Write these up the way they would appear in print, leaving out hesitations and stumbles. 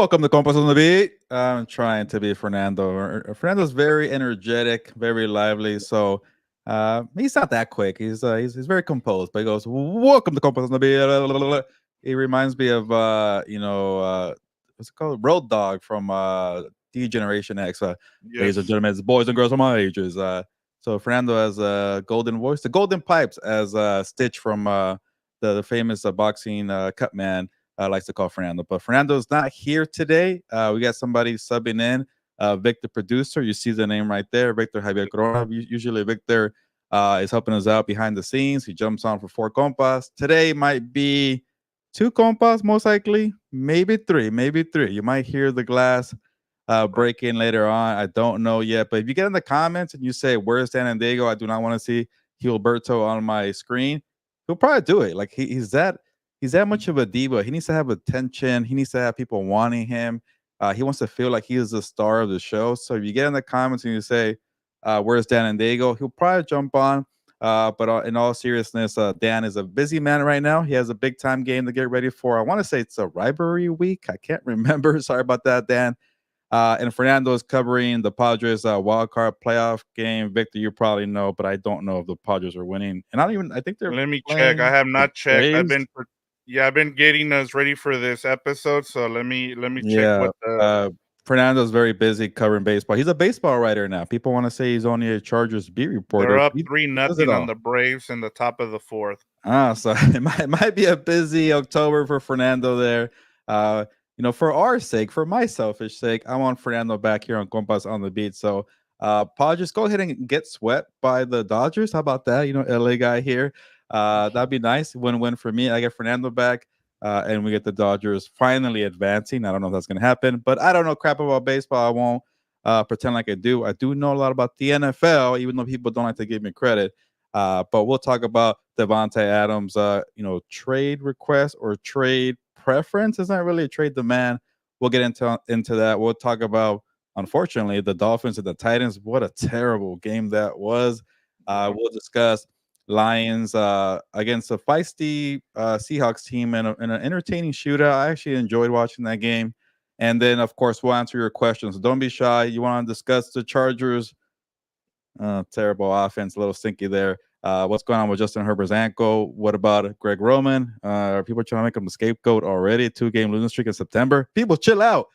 Welcome to Compas on the Beat. I'm trying to be Fernando. Fernando's very energetic, very lively. So he's not that quick. He's very composed. But he goes, "Welcome to Compas on the Beat." He reminds me of what's it called? Road Dog from D Generation X. Ladies and Yes. gentlemen, boys and girls of my ages. So Fernando has a golden voice, the golden pipes, as Stitch from the famous boxing cut man likes to call Fernando. But Fernando's not here today. We got somebody subbing in, Victor producer. You see the name right there, Victor Javier Corona. Usually Victor is helping us out behind the scenes. He jumps on for 4 compas. Today might be 2 compas, most likely, maybe 3, maybe 3. You might hear the glass break in later on. I don't know yet. But if you get in the comments and you say, "Where's San Diego? I do not want to see Gilberto on my screen," he'll probably do it. Like he's that much of a diva. He needs to have attention. He needs to have people wanting him. He wants to feel like he is the star of the show. So if you get in the comments and you say, "Where's Dan and Diego?" He'll probably jump on. But in all seriousness, Dan is a busy man right now. He has a big time game to get ready for. I want to say it's a rivalry week. I can't remember. Sorry about that, Dan. And Fernando is covering the Padres wildcard playoff game. Victor, you probably know, but I don't know if the Padres are winning. And I think they're Let me check. I playing have the not checked. Braves. I've been getting us ready for this episode. So let me check Yeah. what the Fernando's very busy covering baseball. He's a baseball writer now. People want to say he's only a Chargers beat reporter. they're up He does it 3-0 on all. the Braves in the top of the 4th. So it might be a busy October for Fernando there. For our sake, for my selfish sake, I want Fernando back here on Compas on the Beat. So, Padres, go ahead and get swept by the Dodgers. How about that? LA guy here. That'd be nice. Win-win for me. I get Fernando back, and we get the Dodgers finally advancing. I don't know if that's going to happen, but I don't know crap about baseball. I won't pretend like I do. I do know a lot about the NFL, even though people don't like to give me credit. But we'll talk about Davante Adams, trade request or trade preference. It's not really a trade demand. We'll get into that. We'll talk about, unfortunately, the Dolphins and the Titans. What a terrible game that was. We'll discuss Lions against a feisty Seahawks team in an entertaining shootout. I actually enjoyed watching that game. And then, of course, we'll answer your questions. Don't be shy. You want to discuss the Chargers? Terrible offense, a little stinky there. What's going on with Justin Herbert's ankle? What about Greg Roman? Are people trying to make him the scapegoat already? 2-game losing streak in September. People, chill out.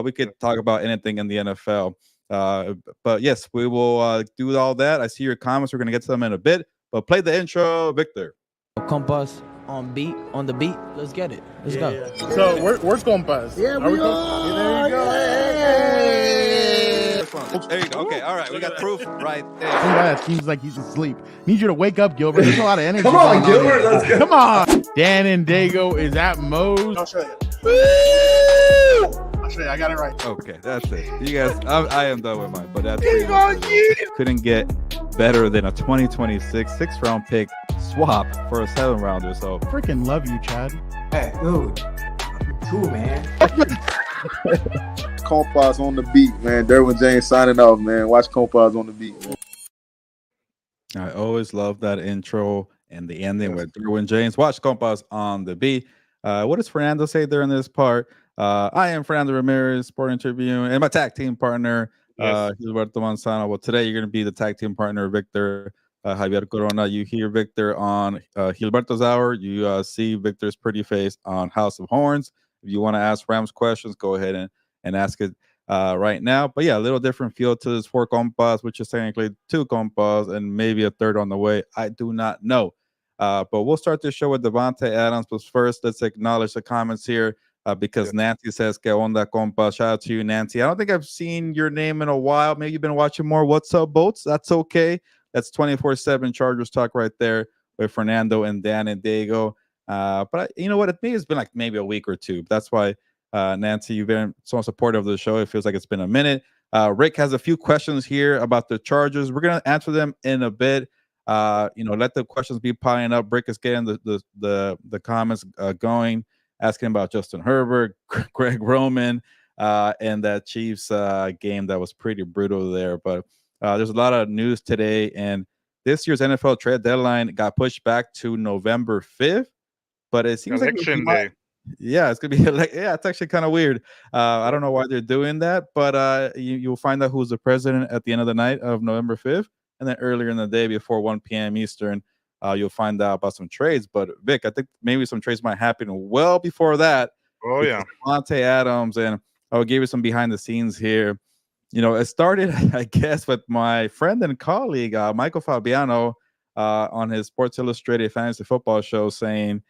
We could talk about anything in the NFL. But yes, we will do all that. I see your comments. We're going to get to them in a bit. But play the intro, Victor. Compas on the beat. Let's get it. Let's go. Yeah. So where's Compas? Yeah, there you go. There you go. Okay, all right. We got proof right there. Some guy that seems like he's asleep. Need you to wake up, Gilbert. There's a lot of energy. Come on, Gilbert. Let's go. Come on. Dan and Dago is at Moe's. I'll show you. I'll show you. I got it right. Okay, that's it. You guys, I am done with mine, but that's couldn't get better than a 2026 6th-round pick swap for a 7-rounder. So Freaking love you, Chad. Hey, dude. Cool, man. Compas on the beat, man. Derwin James signing off, man. Watch Compas on the beat, man. I always love that intro and the ending with Derwin James. Watch Compas on the beat. What does Fernando say during this part? I am Fernando Ramirez, Sporting Tribune, and my tag team partner, Gilberto Manzano. Well, today you're going to be the tag team partner, Victor Javier Corona. You hear Victor on Gilberto's Hour. You see Victor's pretty face on House of Horns. If you want to ask Rams questions, go ahead and ask it right now. But yeah, a little different feel to this 4 compas, which is technically 2 compas and maybe a third on the way. I do not know. But we'll start this show with Davante Adams. But first, let's acknowledge the comments here because Nancy says, "Que onda, compa?" Shout out to you, Nancy. I don't think I've seen your name in a while. Maybe you've been watching more What's Up Boats. That's okay. That's 24/7 Chargers talk right there with Fernando and Dan and Diego. But you know what? It may has been like maybe a week or two. That's why, Nancy, you've been so supportive of the show. It feels like it's been a minute. Rick has a few questions here about the Chargers. We're gonna answer them in a bit. Let the questions be piling up. Rick is getting the comments going, asking about Justin Herbert, Greg Roman, and that Chiefs game that was pretty brutal there. But there's a lot of news today, and this year's NFL trade deadline got pushed back to November 5th. But it seems Election like day. Yeah, it's gonna be like, yeah, it's actually kind of weird. I don't know why they're doing that, but you'll find out who's the president at the end of the night of November 5th, and then earlier in the day before 1 p.m. Eastern, you'll find out about some trades. But Vic, I think maybe some trades might happen well before that Oh because yeah. Davante Adams, and I'll give you some behind the scenes here. It started, I guess, with my friend and colleague Michael Fabiano on his Sports Illustrated Fantasy Football show saying,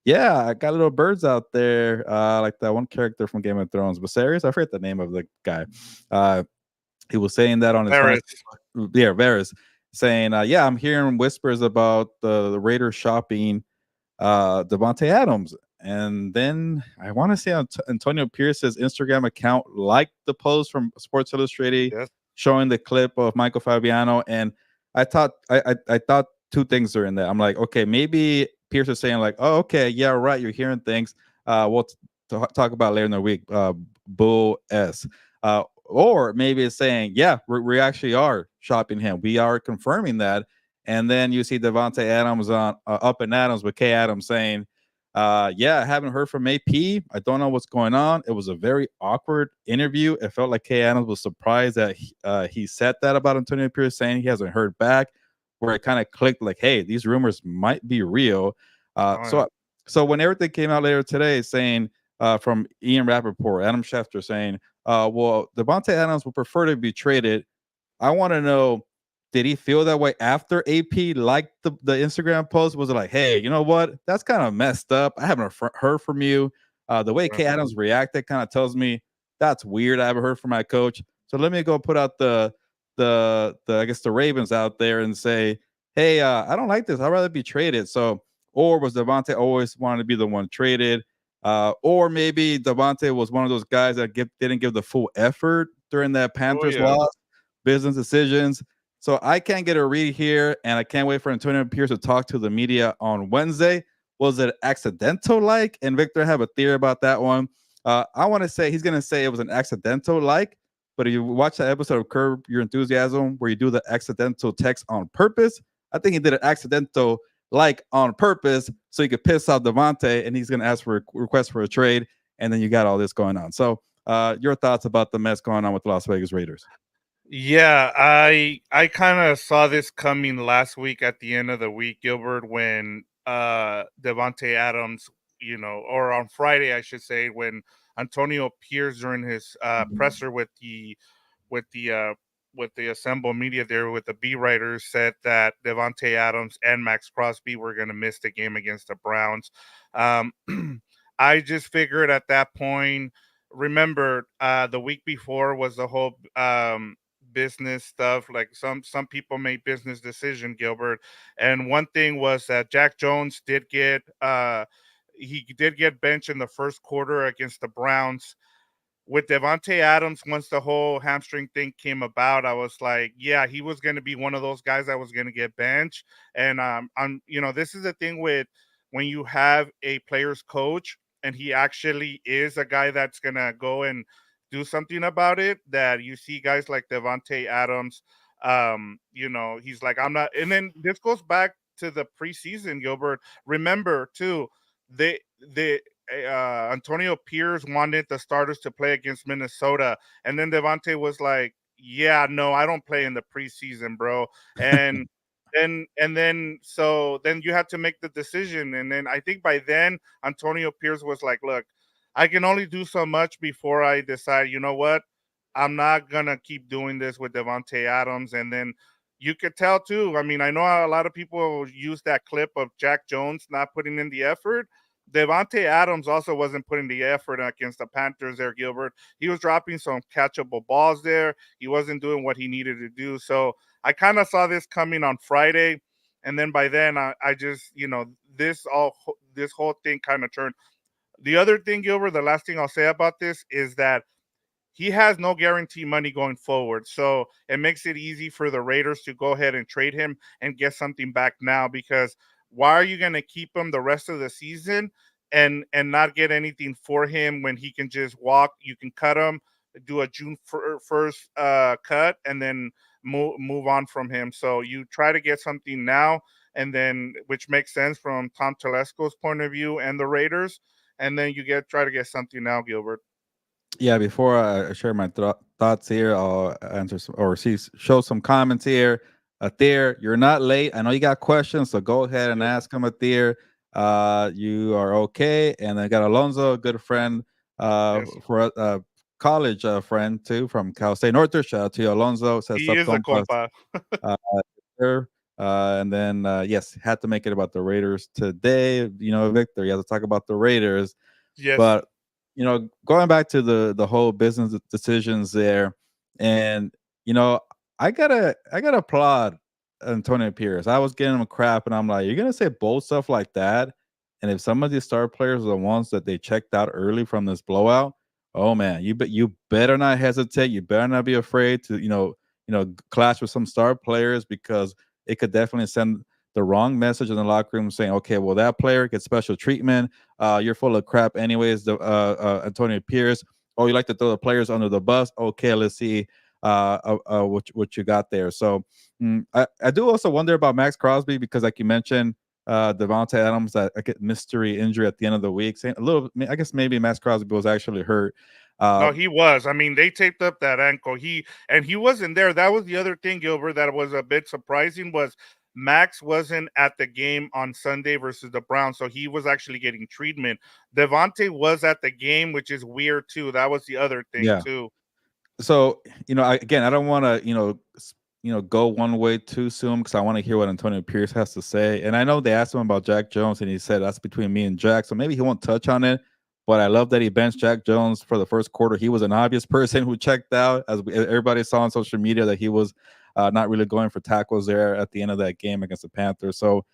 yeah, I got little birds out there, like that one character from Game of Thrones, Viserys. I forget the name of the guy. Uh, he was saying that on his Varys. yeah, Varys, saying, yeah, I'm hearing whispers about the Raiders shopping Davante Adams. And then I want to say Antonio Pierce's Instagram account liked the post from Sports Illustrated Yes. showing the clip of Michael Fabiano. And I thought two things are in there. I'm like, okay, maybe Pierce is saying like, oh, okay, yeah, right, you're hearing things. We'll talk about later in the week. Bull S. Or maybe it's saying, yeah, we actually are shopping him. We are confirming that. And then you see Davante Adams on Up and Adams with K Adams saying, yeah, I haven't heard from AP. I don't know what's going on. It was a very awkward interview. It felt like K Adams was surprised that he said that about Antonio Pierce, saying he hasn't heard back, where it kind of clicked like, hey, these rumors might be real. So when everything came out later today saying from Ian Rappaport, Adam Schefter saying, well, Davante Adams would prefer to be traded. I want to know, did he feel that way after AP liked the Instagram post? Was it like, hey, you know what? That's kind of messed up. I haven't heard from you. The way K Adams reacted kind of tells me that's weird. I haven't heard from my coach. So let me go put out the I guess the Ravens out there and say, hey, I don't like this. I'd rather be traded. So, or was Davante always wanted to be the one traded? Or maybe Davante was one of those guys that didn't give the full effort during that Panthers loss, business decisions. So I can't get a read here, and I can't wait for Antonio Pierce to talk to the media on Wednesday. Was it accidental like? And Victor, I have a theory about that one. I want to say he's going to say it was an accidental like, but if you watch that episode of Curb Your Enthusiasm where you do the accidental text on purpose, I think he did an accidental like on purpose so he could piss off Davante, and he's going to ask for a request for a trade, and then you got all this going on. So your thoughts about the mess going on with the Las Vegas Raiders? Yeah, I kind of saw this coming last week at the end of the week, Gilbert, when Davante Adams, or on Friday, I should say, when Antonio Pierce during his presser with the uh, with the assembled media there with the B writers said that Davante Adams and Max Crosby were going to miss the game against the Browns. Um, I just figured at that point. Remember, the week before was the whole business stuff. Like some people made business decision, Gilbert, and one thing was that Jack Jones did get he did get benched in the first quarter against the Browns. With Davante Adams, once the whole hamstring thing came about, I was like, yeah, he was going to be one of those guys that was going to get benched. And this is the thing with when you have a player's coach and he actually is a guy that's going to go and do something about it, that you see guys like Davante Adams, he's like, I'm not. And then this goes back to the preseason, Gilbert. Remember too, they Antonio Pierce wanted the starters to play against Minnesota, and then Davante was like, "Yeah, no, I don't play in the preseason, bro." And then you had to make the decision, and then I think by then Antonio Pierce was like, "Look, I can only do so much before I decide. You know what? I'm not gonna keep doing this with Davante Adams." And then you could tell too. I mean, I know a lot of people use that clip of Jack Jones not putting in the effort. Davante Adams also wasn't putting the effort against the Panthers there, Gilbert. He was dropping some catchable balls there. He wasn't doing what he needed to do. So I kind of saw this coming on Friday. And then by then, I just, this whole thing kind of turned. The other thing, Gilbert, the last thing I'll say about this is that he has no guarantee money going forward. So it makes it easy for the Raiders to go ahead and trade him and get something back now, because why are you going to keep him the rest of the season and not get anything for him when he can just walk? You can cut him, do a June 1st cut, and then move on from him. So you try to get something now, and then which makes sense from Tom Telesco's point of view and the Raiders. and then you try to get something now, Gilbert. Yeah, before I share my thoughts here, I'll answer some, or show some comments here. Athir, you're not late. I know you got questions, so go ahead and Yep. ask him, Athir. You are okay. And I got Alonzo, a good friend, Yes, for college friend too from Cal State Northern. Shout out to you, Alonzo. Says he sub is a compas. compa. Uh, there. And then yes, had to make it about the Raiders today. You know, Victor, you have to talk about the Raiders. Yes. But going back to the whole business decisions there, and I gotta applaud Antonio Pierce. I was getting him crap, and I'm like, you're gonna say bold stuff like that, and if some of these star players are the ones that they checked out early from this blowout, oh man, you better not hesitate. You better not be afraid to clash with some star players, because it could definitely send the wrong message in the locker room saying, okay, well, that player gets special treatment. You're full of crap anyways, Antonio Pierce. Oh, you like to throw the players under the bus. Okay, let's see what you got there. So I do also wonder about Max Crosby, because like you mentioned, Davante Adams, that get mystery injury at the end of the week. Saying a little, I guess maybe Max Crosby was actually hurt. No, he was. I mean, they taped up that ankle. He wasn't there. That was the other thing, Gilbert, that was a bit surprising, was Max wasn't at the game on Sunday versus the Browns, so he was actually getting treatment. Devontae was at the game, which is weird too. That was the other thing Yeah. too. So I don't want to go one way too soon, because I want to hear what Antonio Pierce has to say. And I know they asked him about Jack Jones, and he said that's between me and Jack, so maybe he won't touch on it. But I love that he benched Jack Jones for the first quarter. He was an obvious person who checked out, as everybody saw on social media, that he was not really going for tackles there at the end of that game against the Panthers. So,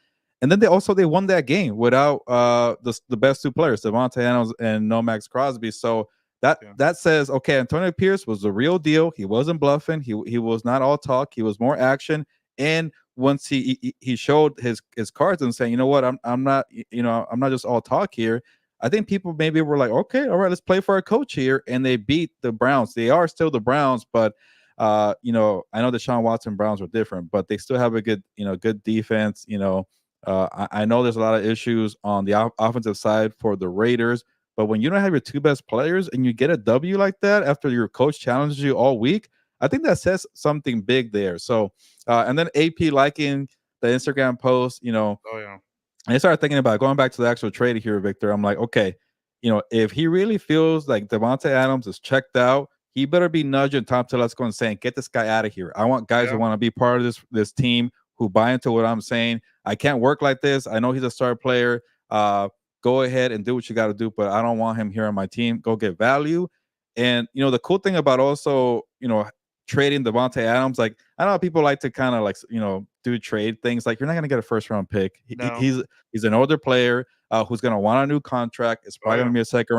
and then they won that game without the best two players, Davante Adams and no Max Crosby. So that says, okay, Antonio Pierce was the real deal. He wasn't bluffing. He was not all talk. He was more action. And once he showed his cards and saying, you know what, I'm not I'm not just all talk here. I think people maybe were like, okay, all right, let's play for our coach here. And they beat the Browns. They are still the Browns, but I know the Deshaun Watson Browns were different, but they still have a good defense. I know there's a lot of issues on the offensive side for the Raiders, but when you don't have your two best players and you get a W like that after your coach challenges you all week, I think that says something big there. So, and then AP liking the Instagram post, Oh yeah. I started thinking about going back to the actual trade here, Victor. I'm like, okay, if he really feels like Davante Adams is checked out, he better be nudging Tom Telesco and saying, get this guy out of here. I want guys who want to be part of this team, who buy into what I'm saying. I can't work like this. I know he's a star player. Go ahead and do what you got to do, but I don't want him here on my team. Go get value. And the cool thing about also trading Davante Adams, like, I know people like to kind of like do trade things. Like, you're not going to get a first round pick. No. He's an older player who's going to want a new contract. It's probably going to be a second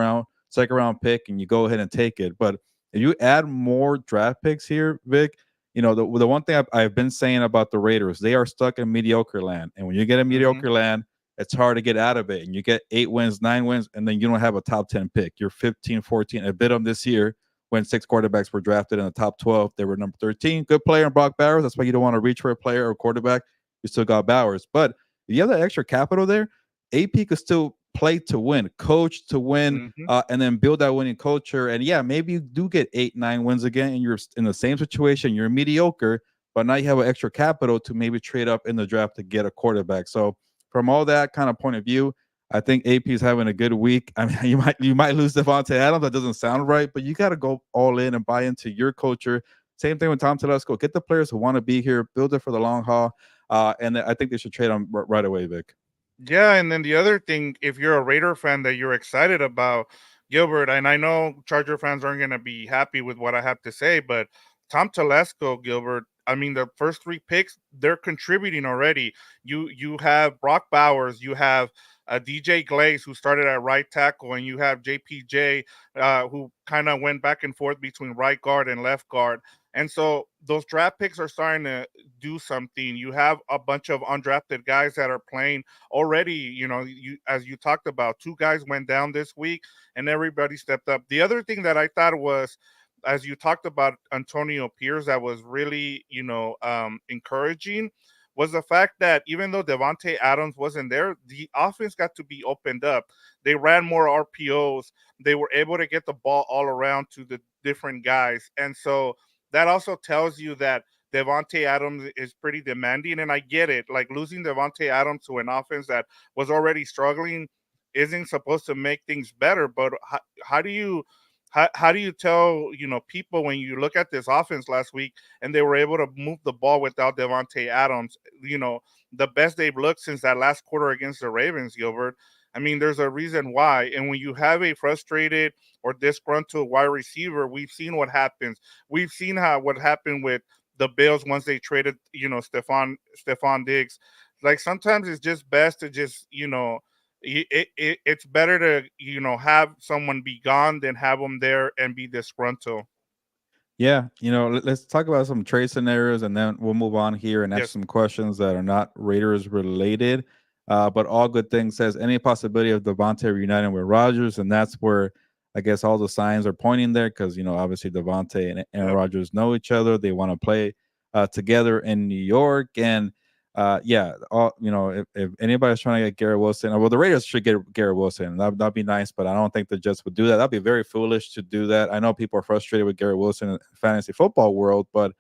round pick, and you go ahead and take it. But if you add more draft picks here, Vic, the one thing I've been saying about the Raiders, they are stuck in mediocre land. And when you get in mediocre land, it's hard to get out of it. And you get 8 wins, 9 wins, and then you don't have a top 10 pick. You're 15, 14. I bid them this year when 6 quarterbacks were drafted in the top 12. They were number 13. Good player in Brock Bowers. That's why you don't want to reach for a player or quarterback. You still got Bowers. But if you have that extra capital there, AP could still play to win, coach to win, and then build that winning culture. And yeah, maybe you do get 8, 9 wins again, and you're in the same situation. You're mediocre, but now you have an extra capital to maybe trade up in the draft to get a quarterback. So from all that kind of point of view, I think AP is having a good week. I mean, you might lose Davante Adams. That doesn't sound right, but you got to go all in and buy into your culture. Same thing with Tom Telesco. Get the players who want to be here, build it for the long haul, and I think they should trade them right away, Vic. Yeah, and then the other thing, if you're a Raider fan that you're excited about, Gilbert, and I know Charger fans aren't going to be happy with what I have to say, but Tom Telesco, Gilbert, I mean, the first 3 picks, they're contributing already. You have Brock Bowers, you have DJ Glaze, who started at right tackle, and you have JPJ, who kind of went back and forth between right guard and left guard. And so those draft picks are starting to do something. You have a bunch of undrafted guys that are playing already. As you talked about, 2 guys went down this week, and everybody stepped up. The other thing that I thought was, as you talked about Antonio Pierce, that was really, encouraging, was the fact that even though Davante Adams wasn't there, the offense got to be opened up. They ran more RPOs. They were able to get the ball all around to the different guys. And so that also tells you that Davante Adams is pretty demanding. And I get it. Like losing Davante Adams to an offense that was already struggling isn't supposed to make things better. But how do you how do you tell people when you look at this offense last week and they were able to move the ball without Davante Adams, the best they've looked since that last quarter against the Ravens, Gilbert? I mean, there's a reason why. And when you have a frustrated or disgruntled wide receiver, we've seen what happens. We've seen what happened with the Bills once they traded, Stephon Diggs. Like sometimes it's just best to just, it's better to have someone be gone than have them there and be disgruntled. Yeah, let's talk about some trade scenarios, and then we'll move on here and ask Yes. some questions that are not Raiders related. But all good things says any possibility of Davante reuniting with Rodgers, and that's where I guess all the signs are pointing there because obviously Davante and Aaron Yep. Rodgers know each other. They want to play together in New York, and yeah, if anybody's trying to get Garrett Wilson, well, the Raiders should get Garrett Wilson. That'd be nice, but I don't think the Jets would do that. That'd be very foolish to do that. I know people are frustrated with Garrett Wilson in the fantasy football world, but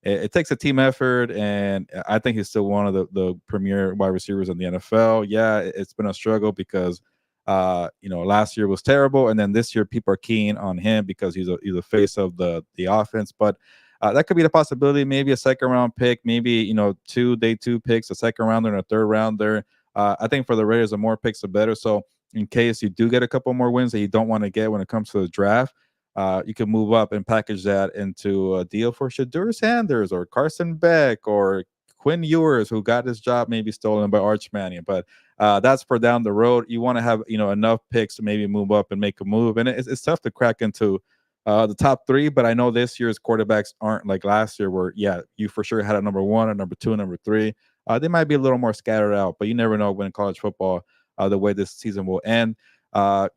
it takes a team effort, and I think he's still one of the premier wide receivers in the NFL. Yeah, it's been a struggle because last year was terrible, and then this year people are keen on him because he's a face of the offense, but. That could be the possibility, maybe a second round pick, maybe, day two picks, a second rounder and a third rounder. I think for the Raiders, the more picks, the better. So in case you do get a couple more wins that you don't want to get when it comes to the draft, you can move up and package that into a deal for Shadur Sanders or Carson Beck or Quinn Ewers, who got his job maybe stolen by Arch Manning. But that's for down the road. You want to have, enough picks to maybe move up and make a move. And it's tough to crack into the top three, but I know this year's quarterbacks aren't like last year where, you for sure had a number one, a number two, and number three. They might be a little more scattered out, but you never know when college football, the way this season will end. A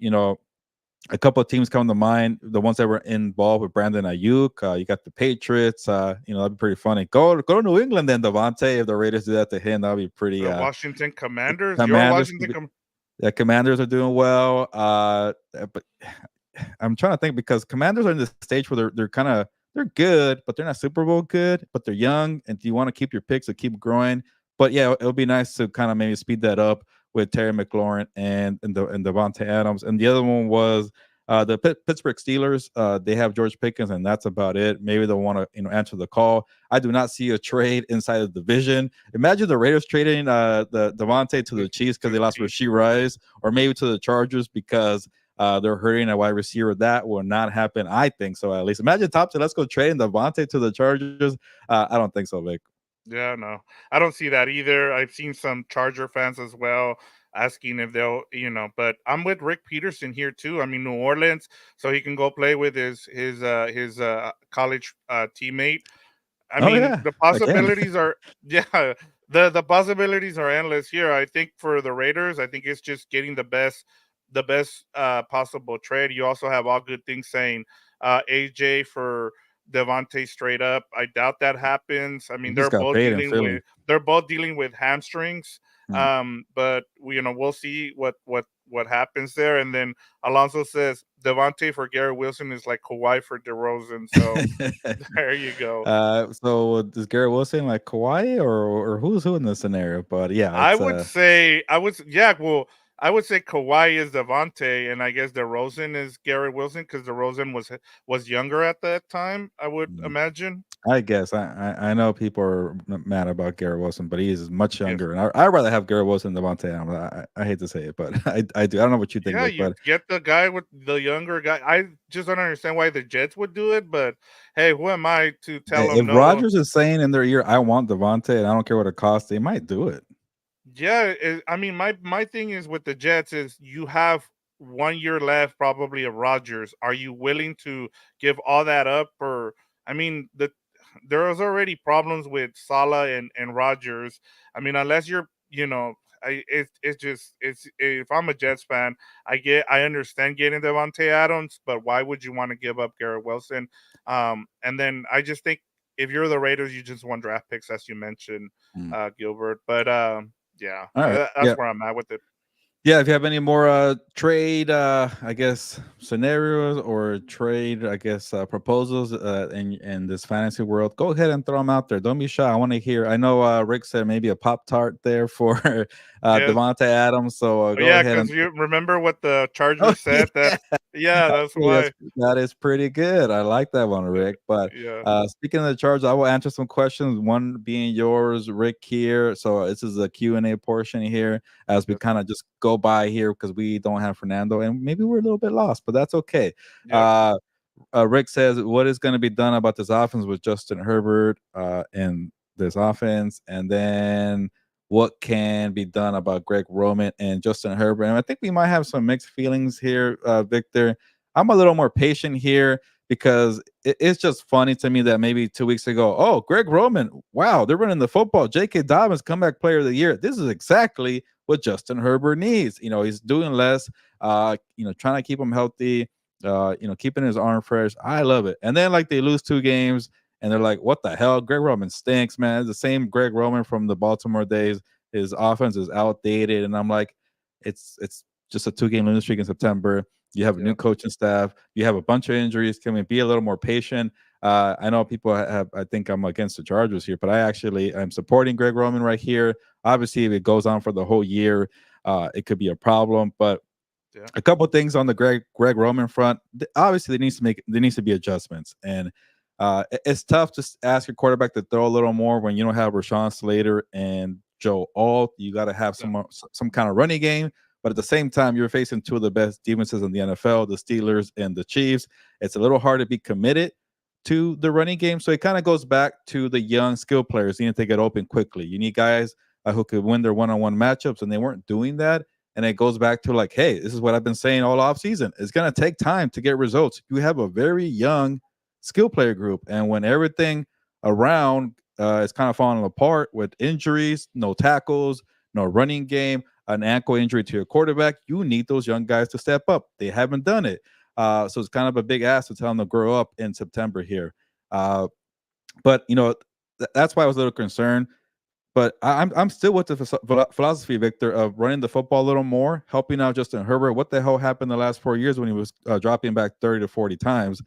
couple of teams come to mind, the ones that were involved with Brandon Ayuk. You got the Patriots. That'd be pretty funny. Go to New England then, Davante. If the Raiders do that to him, that'd be pretty. The Washington Commanders. Commanders, Your Washington yeah, Commanders are doing well. But I'm trying to think because Commanders are in the stage where they're good, but they're not Super Bowl good, but they're young, and you want to keep your picks to keep growing. But yeah, it would be nice to kind of maybe speed that up with Terry McLaurin and Davante Adams. And the other one was the Pittsburgh Steelers. They have George Pickens, and that's about it. Maybe they'll want to answer the call. I do not see a trade inside of the division. Imagine the Raiders trading the Davante to the Chiefs because they lost Rashee Rice, or maybe to the Chargers because they're hurting a wide receiver. That will not happen, I think so. At least imagine Thompson. Let's go trading Davante to the Chargers. I don't think so, Vic. Yeah, no, I don't see that either. I've seen some Charger fans as well asking if they'll, but I'm with Rick Peterson here too. I mean, New Orleans, so he can go play with his college teammate. I mean, Yeah, the again. possibilities are the possibilities are endless here. I think for the Raiders, I think it's just getting the best possible trade. You also have all good things saying AJ for Devontae straight up. I doubt that happens. I He mean, just got paid in Philly. they're both dealing with hamstrings. But we'll see what happens there. And then Alonso says Devontae for Garrett Wilson is like Kawhi for DeRozan. So there you go. So is Garrett Wilson like Kawhi or who's who in this scenario? But yeah, I it's would say I would say Kawhi is Davante, and I guess DeRozan is Garrett Wilson because DeRozan was younger at that time. I would imagine. I guess I know people are mad about Garrett Wilson, but he is much Yes. younger, and I'd rather have Garrett Wilson than Davante Adams. I hate to say it, but I do. I don't know what you think, Yeah, Vic, you but get the guy with the younger guy. I just don't understand why the Jets would do it, but hey, who am I to tell them if no? Rodgers is saying in their ear, "I want Davante," and I don't care what it costs, they might do it. Yeah, I mean, my thing is with the Jets is you have 1 year left probably of Rodgers. Are you willing to give all that up? Or I mean, there is already problems with Salah and Rodgers. I mean, unless you're, it's if I'm a Jets fan, I understand getting Davante Adams, but why would you want to give up Garrett Wilson? And then I just think if you're the Raiders, you just want draft picks, as you mentioned, Gilbert. But yeah, All right. that's where I'm at with it. Yeah, if you have any more trade, I guess, scenarios or trade, I guess, proposals in this fantasy world, go ahead and throw them out there. Don't be shy. I want to hear. I know Rick said maybe a Pop Tart there for Yes. Davante Adams. So go Yeah, ahead because and. you remember what the Oh, Chargers said. That that's actually, why. that is pretty good. I like that one, Rick. But Yeah. speaking of the Chargers, I will answer some questions. One being yours, Rick. Here, so this is a Q&A portion here as we kind of just go by here because we don't have Fernando and maybe we're a little bit lost, but that's okay. Yep. Rick says, "What is going to be done about this offense with Justin Herbert and this offense, and then what can be done about Greg Roman and Justin Herbert?" And I think we might have some mixed feelings here, Victor. I'm a little more patient here because it's just funny to me that maybe 2 weeks ago, oh, Greg Roman, wow, they're running the football. J.K. Dobbins, comeback player of the year. This is exactly what Justin Herbert needs. He's doing less, trying to keep him healthy, keeping his arm fresh. I love it. And then like they lose 2 games and they're like, what the hell? Greg Roman stinks, man. It's the same Greg Roman from the Baltimore days. His offense is outdated. And I'm like, it's just a 2-game losing streak in September. You have a new coaching staff. You have a bunch of injuries. Can we be a little more patient? I know people I think I'm against the Chargers here, but I'm supporting Greg Roman right here. Obviously, if it goes on for the whole year, it could be a problem. But a couple of things on the Greg Roman front. Obviously, there needs to be adjustments, and it's tough to ask your quarterback to throw a little more when you don't have Rashawn Slater and Joe Alt. You got to have some kind of running game. But at the same time, you're facing 2 of the best defenses in the NFL, the Steelers and the Chiefs. It's a little hard to be committed to the running game. So it kind of goes back to the young skill players. You need to get open quickly. You need guys who could win their one-on-one matchups, and they weren't doing that. And it goes back to like, hey, this is what I've been saying all offseason. It's going to take time to get results. You have a very young skill player group. And when everything around is kind of falling apart with injuries, no tackles, no running game, an ankle injury to your quarterback, you need those young guys to step up. They haven't done it. So it's kind of a big ask to tell them to grow up in September here. But, that's why I was a little concerned. But I'm still with the philosophy, Victor, of running the football a little more, helping out Justin Herbert. What the hell happened the last 4 years when he was dropping back 30 to 40 times?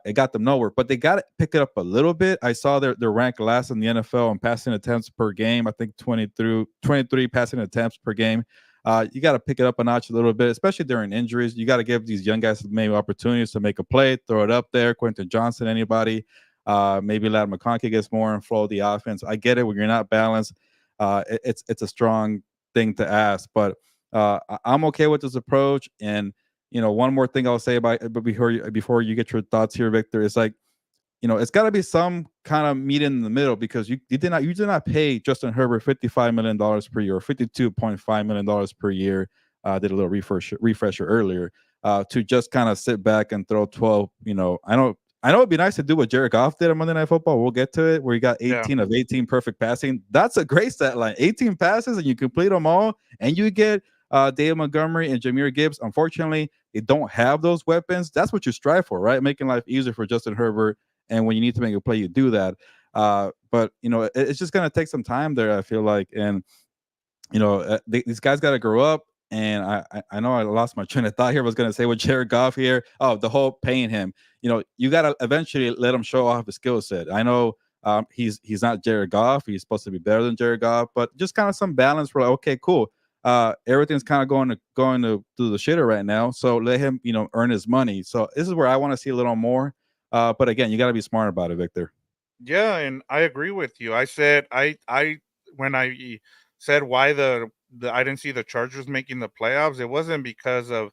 It got them nowhere, but they got to pick it up a little bit. I saw they're ranked last in the NFL in passing attempts per game. I think 23 passing attempts per game. You got to pick it up a notch a little bit, especially during injuries. You got to give these young guys maybe opportunities to make a play, throw it up there. Quentin Johnson, anybody. Maybe Ladd McConkey gets more and flow the offense. I get it when you're not balanced. It's a strong thing to ask, but I'm okay with this approach. And one more thing I'll say about before you get your thoughts here, Victor, is like, it's got to be some kind of meet in the middle because you did not pay Justin Herbert $55 million per year or $52.5 million per year. Did a little refresher earlier to just kind of sit back and throw 12. I know it'd be nice to do what Jared Goff did on Monday Night Football. We'll get to it, where he got 18 of 18 perfect passing. That's a great stat line. 18 passes and you complete them all, and you get David Montgomery and Jahmyr Gibbs. Unfortunately, they don't have those weapons. That's what you strive for, right? Making life easier for Justin Herbert, and when you need to make a play, you do that. But it's just gonna take some time there, I feel like, and these guys got to grow up. And I know I lost my train of thought here. I was going to say with Jared Goff here. Oh, the whole paying him. You got to eventually let him show off his skill set. I know he's not Jared Goff. He's supposed to be better than Jared Goff, but just kind of some balance. We're like, okay, cool. Everything's kind of going to do the shitter right now. So let him, earn his money. So this is where I want to see a little more. But again, you got to be smart about it, Victor. Yeah, and I agree with you. I said when I said why I didn't see the Chargers making the playoffs, it wasn't because of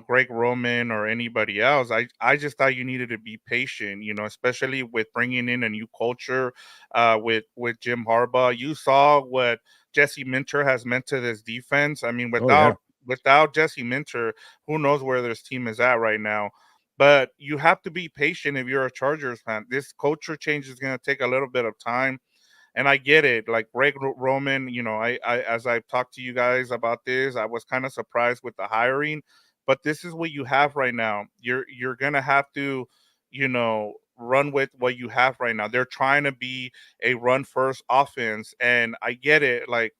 Greg Roman or anybody else. I just thought you needed to be patient, especially with bringing in a new culture with Jim Harbaugh. You saw what Jesse Minter has meant to this defense. I mean, without Jesse Minter, who knows where this team is at right now. But you have to be patient if you're a Chargers fan. This culture change is going to take a little bit of time. And I get it. Like Greg Roman, I as I've talked to you guys about this, I was kind of surprised with the hiring. But this is what you have right now. You're going to have to, run with what you have right now. They're trying to be a run first offense, and I get it. Like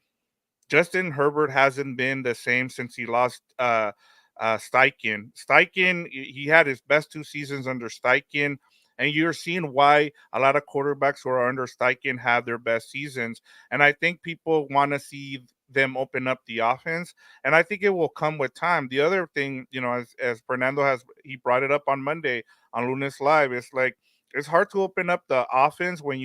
Justin Herbert hasn't been the same since he lost Steichen. Steichen, he had his best 2 seasons under Steichen, and you're seeing why a lot of quarterbacks who are under Steichen have their best seasons. And I think people want to see them open up the offense, and I think it will come with time. The other thing, as Fernando he brought it up on Monday on Lunes Live, it's like it's hard to open up the offense when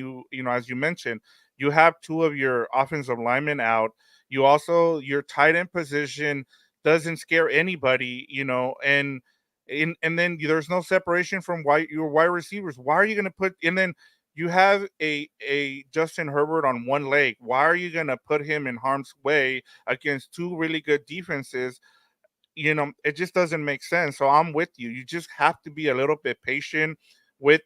as you mentioned, you have two of your offensive linemen out. You also your tight end position doesn't scare anybody, and then there's no separation from your wide receivers. Why are you going to put and then you have a Justin Herbert on one leg. Why are you going to put him in harm's way against two really good defenses? It just doesn't make sense. So I'm with you. You just have to be a little bit patient with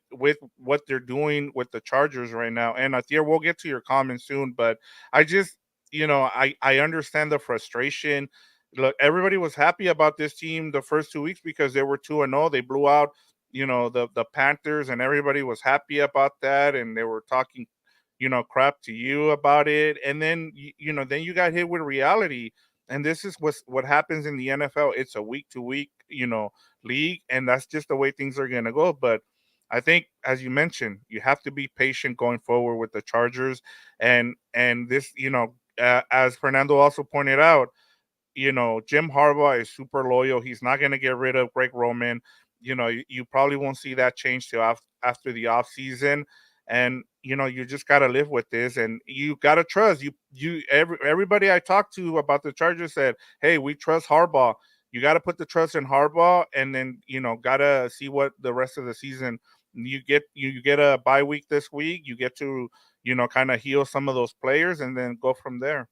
what they're doing with the Chargers right now. And Athir, we'll get to your comments soon, but I just, I understand the frustration. Look, everybody was happy about this team the first 2 weeks because they were 2-0. They blew out, the Panthers, and everybody was happy about that, and they were talking, crap to you about it. And then then you got hit with reality. And this is what happens in the NFL. It's a week to week, league, and that's just the way things are going to go. But I think, as you mentioned, you have to be patient going forward with the Chargers, and this, as Fernando also pointed out, Jim Harbaugh is super loyal. He's not going to get rid of Greg Roman. You probably won't see that change till after the off season, and you just got to live with this, and you got to trust. Everybody I talked to about the Chargers said, "Hey, we trust Harbaugh." You got to put the trust in Harbaugh, and then got to see what the rest of the season. You get a bye week this week. You get to kind of heal some of those players, and then go from there.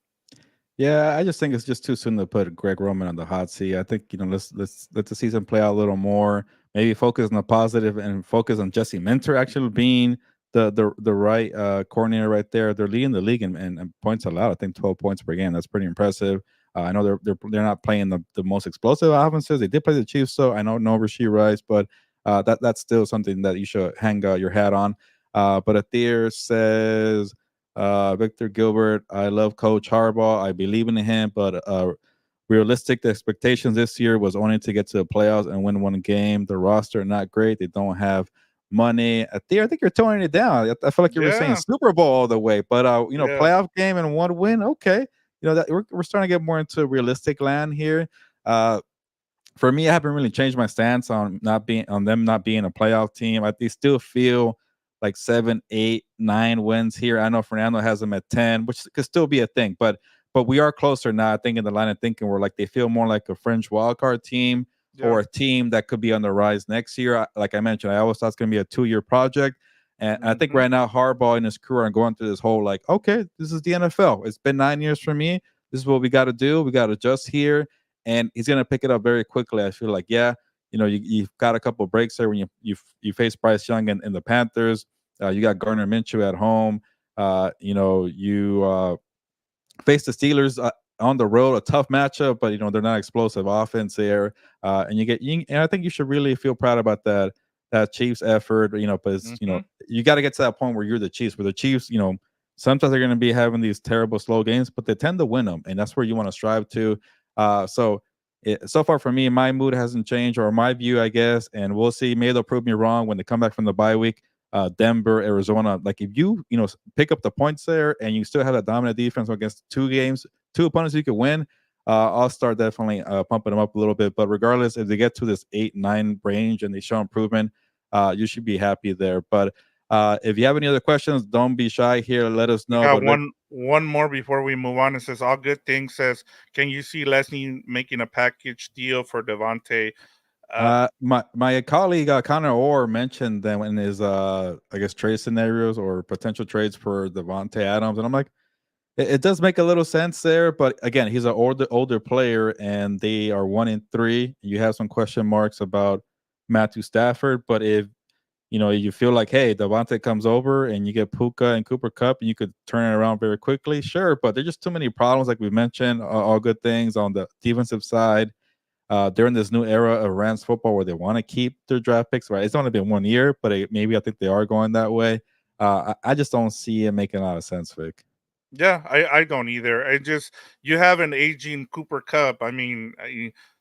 Yeah, I just think it's just too soon to put Greg Roman on the hot seat. I think let's let the season play out a little more. Maybe focus on the positive and focus on Jesse Minter actually being the right coordinator right there. They're leading the league and points allowed. I think 12 points per game. That's pretty impressive. I know they're not playing the most explosive offenses. They did play the Chiefs, so I know no Rasheed Rice, but that's still something that you should hang your hat on. But Athir says. Victor Gilbert, I love Coach Harbaugh. I believe in him, but realistic the expectations this year was only to get to the playoffs and win one game. The roster not great. They don't have money. Athir, I think you're toning it down. I feel like you were saying Super Bowl all the way, but playoff game and one win. Okay, that we're starting to get more into realistic land here. For me, I haven't really changed my stance on them not being a playoff team. They still feel like 7, 8, 9 wins here. I know Fernando has them at 10, which could still be a thing, but we are closer now. I think in the line of thinking where like they feel more like a fringe wildcard team or a team that could be on the rise next year. Like I mentioned, I always thought it's going to be a 2-year project. And I think right now Harbaugh and his crew are going through this whole like, okay, this is the NFL. It's been 9 years for me. This is what we got to do. We got to adjust here. And he's going to pick it up very quickly. I feel like, you've got a couple of breaks there when you face Bryce Young and the Panthers. You got Gardner Minshew at home. You face the Steelers on the road, a tough matchup, but they're not explosive offense there. And I think you should really feel proud about that Chiefs effort. Because you got to get to that point where you're the Chiefs. Where the Chiefs, sometimes they're going to be having these terrible slow games, but they tend to win them, and that's where you want to strive to. So far for me, my mood hasn't changed, or my view, I guess, and we'll see. Maybe they'll prove me wrong when they come back from the bye week. Denver, Arizona, like if you pick up the points there and you still have a dominant defense against two opponents you could win, I'll start definitely pumping them up a little bit. But regardless, if they get to this 8-9 range and they show improvement, you should be happy there. But if you have any other questions, don't be shy here. Let us know. We got one more before we move on. It says all good things. Says, can you see Leslie making a package deal for Davante? My colleague Connor Orr mentioned them in his I guess trade scenarios or potential trades for Davante Adams, and I'm like, it does make a little sense there, but again, he's an older player, and they are 1-3. You have some question marks about Matthew Stafford, but if you feel like, hey, Davante comes over and you get Puka and Cooper Kupp, and you could turn it around very quickly, sure, but there's just too many problems, like we mentioned. All good things on the defensive side. They're in this new era of Rams football where they want to keep their draft picks. Right, it's only been 1 year, but maybe I think they are going that way. I just don't see it making a lot of sense, Vic. Yeah, I don't either. I just you have an aging Cooper Cup. I mean,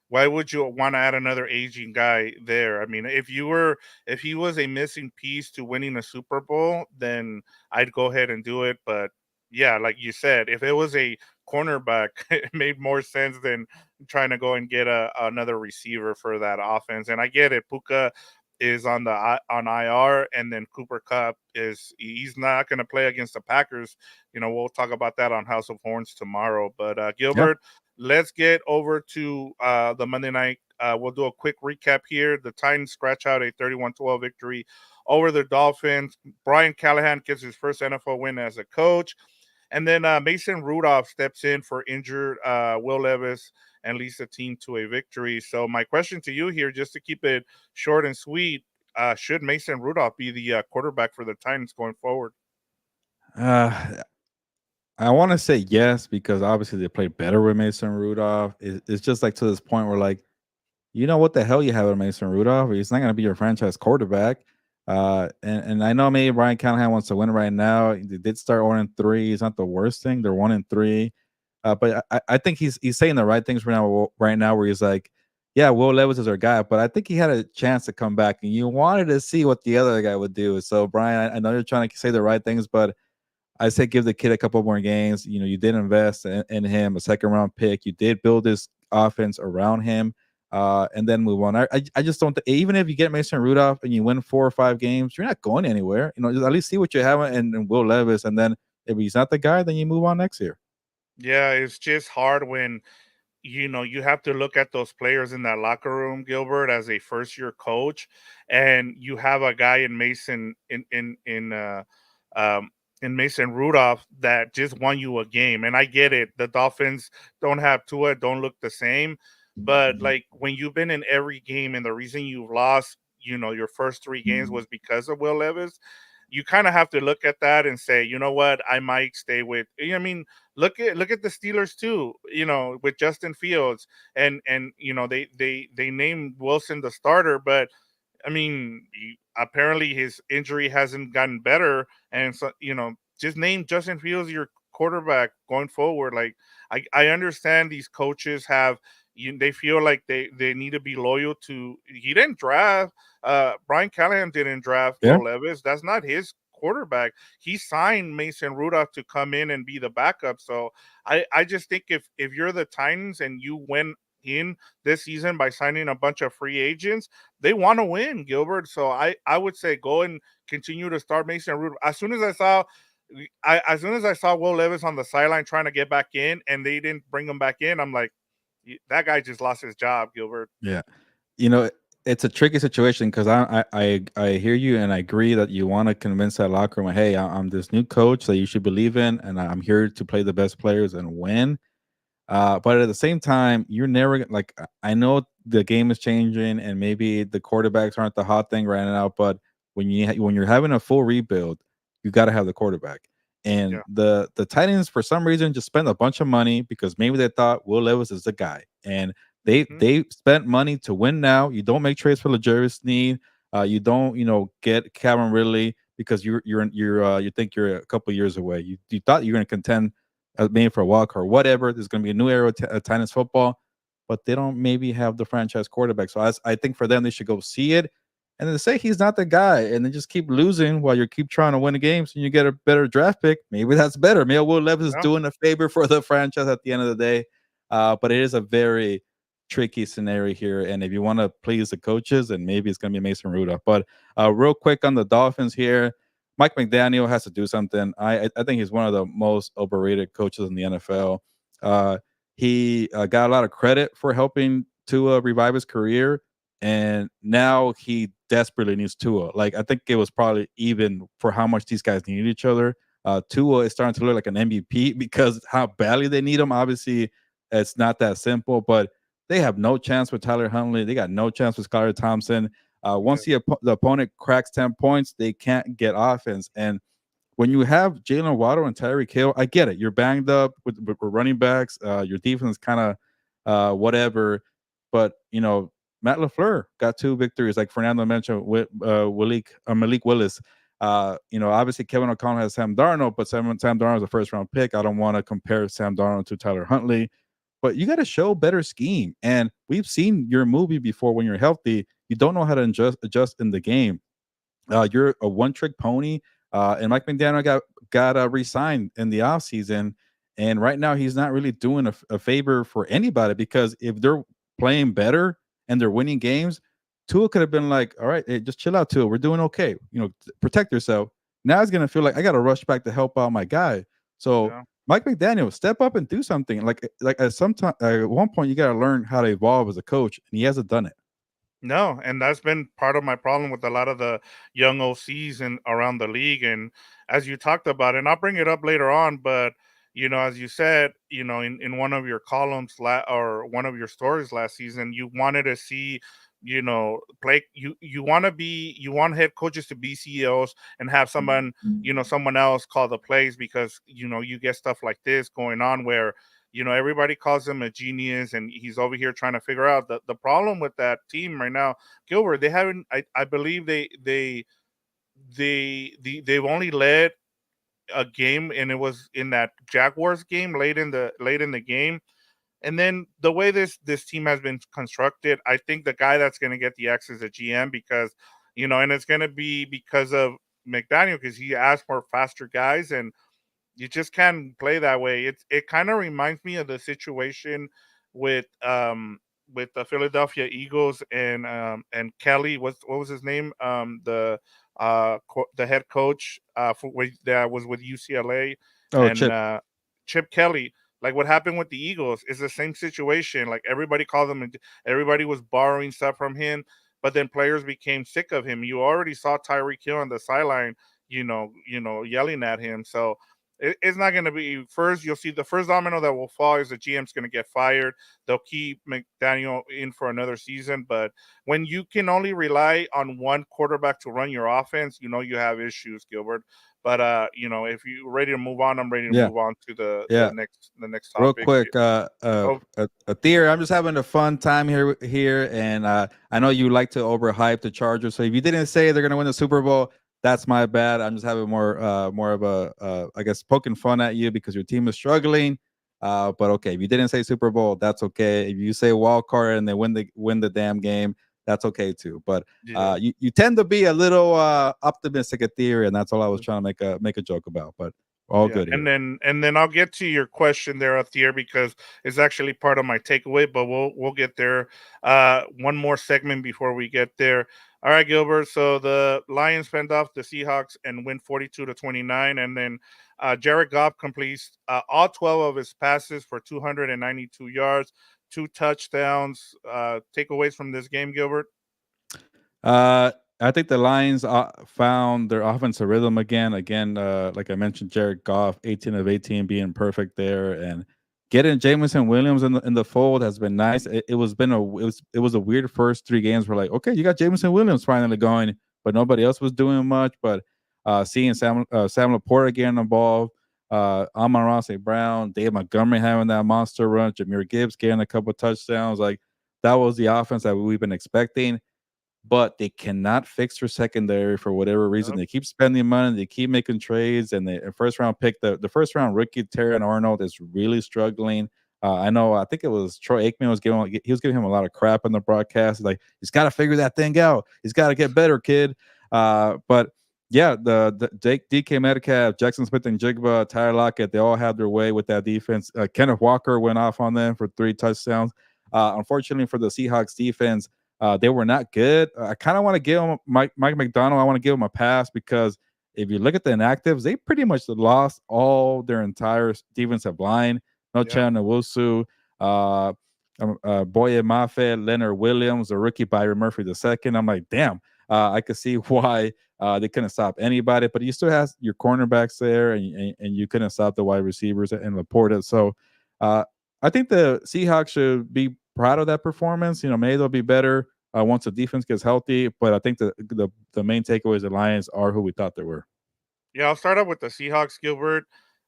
why would you want to add another aging guy there? I mean, if he was a missing piece to winning a Super Bowl, then I'd go ahead and do it. But yeah, like you said, if it was a cornerback, it made more sense than trying to go and get another receiver for that offense. And I get it, Puka is on on IR, and then Cooper Cup he's not going to play against the Packers. We'll talk about that on House of Horns tomorrow. But Yeah. Gilbert, let's get over to the Monday night. We'll do a quick recap here. The Titans scratch out a 31-12 victory over the Dolphins. Brian Callahan gets his first NFL win as a coach. And then Mason Rudolph steps in for injured Will Levis and leads the team to a victory. So my question to you here, just to keep it short and sweet, should Mason Rudolph be the quarterback for the Titans going forward? I want to say yes because obviously they played better with Mason Rudolph. It's just like to this point where like, you know what the hell you have with Mason Rudolph? He's not going to be your franchise quarterback. And I know maybe Brian Callahan wants to win right now. They did start 1-3. It's not the worst thing. They're 1-3. But I think he's saying the right things right now where he's like, yeah, Will Levis is our guy, but I think he had a chance to come back, and you wanted to see what the other guy would do. So Brian, I know you're trying to say the right things, but I say give the kid a couple more games. You did invest in him, a second-round pick. You did build this offense around him, and then move on. I just don't. Even if you get Mason Rudolph and you win 4 or 5 games, you're not going anywhere. Just at least see what you have and Will Levis, and then if he's not the guy, then you move on next year. Yeah, it's just hard when you have to look at those players in that locker room, Gilbert, as a first year coach, and you have a guy in Mason in Mason Rudolph that just won you a game. And I get it. The Dolphins don't have Tua, don't look the same. But like when you've been in every game and the reason you've lost, your first 3 games was because of Will Levis, you kind of have to look at that and say, you know what, I might stay with. I mean, look at the Steelers too. With Justin Fields and they named Wilson the starter, but I mean, apparently his injury hasn't gotten better, and so just name Justin Fields your quarterback going forward. Like I understand these coaches they feel like they need to be loyal to. He didn't draft. Brian Callahan didn't draft Will Levis. That's not his quarterback. He signed Mason Rudolph to come in and be the backup. So I just think if you're the Titans and you win in this season by signing a bunch of free agents, they want to win, Gilbert. So I would say go and continue to start Mason Rudolph. As soon as I saw Will Levis on the sideline trying to get back in and they didn't bring him back in, I'm like, that guy just lost his job, Gilbert. Yeah. It's a tricky situation because I hear you and I agree that you want to convince that locker room, hey, I'm this new coach that you should believe in, and I'm here to play the best players and win. But at the same time, you're never like, I know the game is changing and maybe the quarterbacks aren't the hot thing right now, but when you're having a full rebuild, you got to have the quarterback. And the Titans, for some reason, just spent a bunch of money because maybe they thought Will Levis is the guy, and they spent money to win. Now you don't make trades for L'Jarius Sneed. You don't get Calvin Ridley because you think you're a couple years away. You thought you're going to contend maybe for a wild card, whatever. There's going to be a new era of Titans football, but they don't maybe have the franchise quarterback. So I think for them, they should go see it. And then say he's not the guy, and then just keep losing while you keep trying to win the games, and you get a better draft pick. Maybe that's better. Maybe Will Levis is doing a favor for the franchise at the end of the day. But it is a very tricky scenario here. And if you want to please the coaches, then maybe it's going to be Mason Rudolph. But real quick on the Dolphins here, Mike McDaniel has to do something. I think he's one of the most overrated coaches in the NFL. He got a lot of credit for helping Tua revive his career, and now he desperately needs Tua. Like, I think it was probably even for how much these guys need each other. Tua is starting to look like an MVP because how badly they need him. Obviously, it's not that simple, but they have no chance with Tyler Huntley. They got no chance with Skylar Thompson. Once the opponent cracks 10 points, they can't get offense. And when you have Jalen Waddle and Tyreek Hill, I get it. You're banged up with running backs. Your defense is kind of whatever. but Matt LaFleur got 2 victories, like Fernando mentioned with Malik Willis. Obviously Kevin O'Connell has Sam Darnold, but Sam Darnold is a first round pick. I don't want to compare Sam Darnold to Tyler Huntley, but you got to show better scheme. And we've seen your movie before. When you're healthy, you don't know how to adjust in the game. You're a one-trick pony. And Mike McDaniel got re-signed in the offseason. And right now he's not really doing a favor for anybody, because if they're playing better and they're winning games, Tua could have been like, all right, hey, just chill out, Tua. We're doing okay. Protect yourself. Now he's going to feel like I got to rush back to help out my guy. So Yeah. Mike McDaniel, step up and do something. Like at one point, you got to learn how to evolve as a coach, and he hasn't done it. No, and that's been part of my problem with a lot of the young OCs and around the league. And as you talked about, and I'll bring it up later on, but as you said, in one of your columns or one of your stories last season, you wanted to see, play. You want head coaches to be CEOs and have someone else call the plays, because you get stuff like this going on where everybody calls him a genius, and he's over here trying to figure out the problem with that team right now. Gilbert, they haven't. I believe they've only led a game, and it was in that Jaguars game late in the game. And then the way this team has been constructed, I think the guy that's going to get the X is a GM, because and it's going to be because of McDaniel, because he asked for faster guys, and you just can't play that way. It kind of reminds me of the situation with the Philadelphia Eagles and Kelly. What was his name? The head coach that was with UCLA, Oh, and Chip. Chip Kelly. Like what happened with the Eagles is the same situation. Like everybody called him, and everybody was borrowing stuff from him, but then players became sick of him. You already saw Tyreek Hill on the sideline, yelling at him. So it's not going to be first. You'll see the first domino that will fall is the GM's going to get fired. They'll keep McDaniel in for another season. But when you can only rely on one quarterback to run your offense, you have issues, Gilbert. But if you're ready to move on, I'm ready to move on to the next Real topic. quick, a theory. I'm just having a fun time here, and I know you like to overhype the Chargers. So if you didn't say they're going to win the Super Bowl, that's my bad. I'm just having more of a I guess poking fun at you because your team is struggling. But okay, if you didn't say Super Bowl, that's okay. If you say wild card and they win the damn game, that's okay too. But you tend to be a little optimistic at theory, and that's all I was trying to make a joke about. But all good here. And then I'll get to your question there, Athier, because it's actually part of my takeaway, but we'll get there. One more segment before we get there. All right, Gilbert. So the Lions fend off the Seahawks and win 42-29, and then Jared Goff completes all 12 of his passes for 292 yards, 2 touchdowns. Takeaways from this game, Gilbert? I think the Lions found their offensive rhythm again. Like I mentioned, Jared Goff, 18 of 18, being perfect there, and getting Jameson Williams in the fold has been nice. It was a weird first 3 games. We're like, okay, you got Jameson Williams finally going, but nobody else was doing much. But seeing Sam Laporta getting involved, Amon-Ra St. Brown, Dave Montgomery having that monster run, Jahmyr Gibbs getting a couple touchdowns, like that was the offense that we've been expecting. But they cannot fix their secondary for whatever reason. They keep spending money, they keep making trades, and the first round pick, the first round rookie Terran Arnold is really struggling. I think it was Troy Aikman was giving him a lot of crap in the broadcast. Like, he's got to figure that thing out. He's got to get better, kid. But yeah, the DK Metcalf, Jackson Smith and Jigba, Tyler Lockett, they all had their way with that defense. Kenneth Walker went off on them for 3 touchdowns. Unfortunately for the Seahawks defense, they were not good. I kind of want to give him Mike McDonald. I want to give him a pass because if you look at the inactives, they pretty much lost all their entire defensive line. No Chandler Nwosu, Boye Mafe, Leonard Williams, the rookie Byron Murphy II. I'm like, damn. I could see why they couldn't stop anybody, but you still have your cornerbacks there, and you couldn't stop the wide receivers and Laporta. So I think the Seahawks should be proud of that performance. Maybe they'll be better once the defense gets healthy, but I think the main takeaways, the Lions are who we thought they were. Yeah, I'll start out with the Seahawks, Gilbert.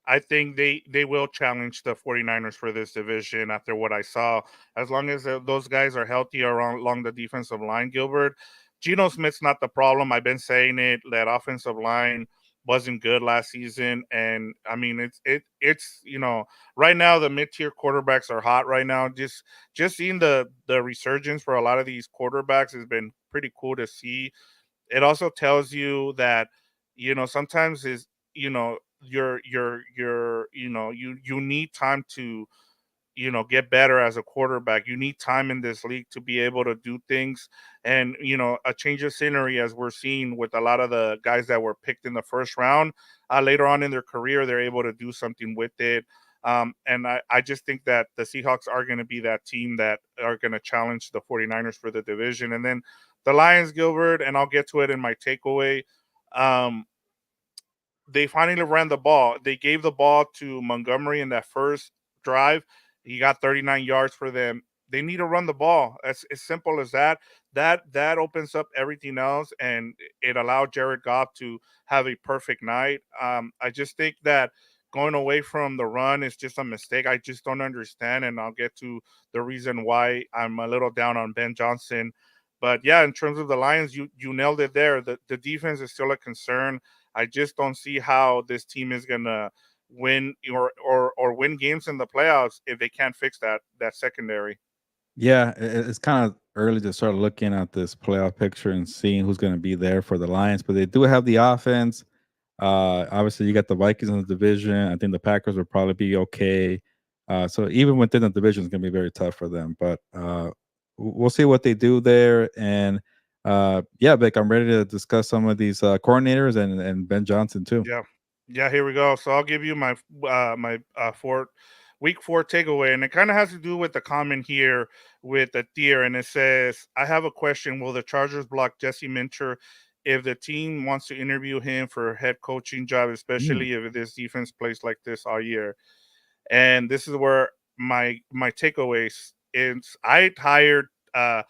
I think they will challenge the 49ers for this division after what I saw. As long as those guys are healthy along the defensive line, Gilbert. Geno Smith's not the problem. I've been saying it. That offensive line wasn't good last season, and I mean it's right now the mid-tier quarterbacks are hot right now. Just seeing the resurgence for a lot of these quarterbacks has been pretty cool to see. It also tells you that sometimes is you need time to get better as a quarterback. You need time in this league to be able to do things, and a change of scenery, as we're seeing with a lot of the guys that were picked in the first round. Later on in their career, they're able to do something with it. And I just think that the Seahawks are going to be that team that are going to challenge the 49ers for the division. And then the Lions, Gilbert, and I'll get to it in my takeaway. They finally ran the ball. They gave the ball to Montgomery in that first drive. He got 39 yards for them. They need to run the ball. It's as simple as that. That opens up everything else, and it allowed Jared Goff to have a perfect night. I just think that going away from the run is just a mistake. I just don't understand, and I'll get to the reason why I'm a little down on Ben Johnson. But yeah, in terms of the Lions, you nailed it there. The defense is still a concern. I just don't see how this team is gonna win or win games in the playoffs if they can't fix that secondary. Yeah, it's kind of early to start looking at this playoff picture and seeing who's going to be there for the Lions, but they do have the offense. Obviously, you got the Vikings in the division. I think the Packers will probably be okay. So even within the division, it's going to be very tough for them. But we'll see what they do there. And yeah, Vic, I'm ready to discuss some of these coordinators and Ben Johnson too. Yeah, here we go. So I'll give you my week 4 takeaway, and it kind of has to do with the comment here with the tier, and it says, "I have a question. Will the Chargers block Jesse Minter if the team wants to interview him for a head coaching job, especially if this defense plays like this all year?" And this is where my takeaways is. I hired a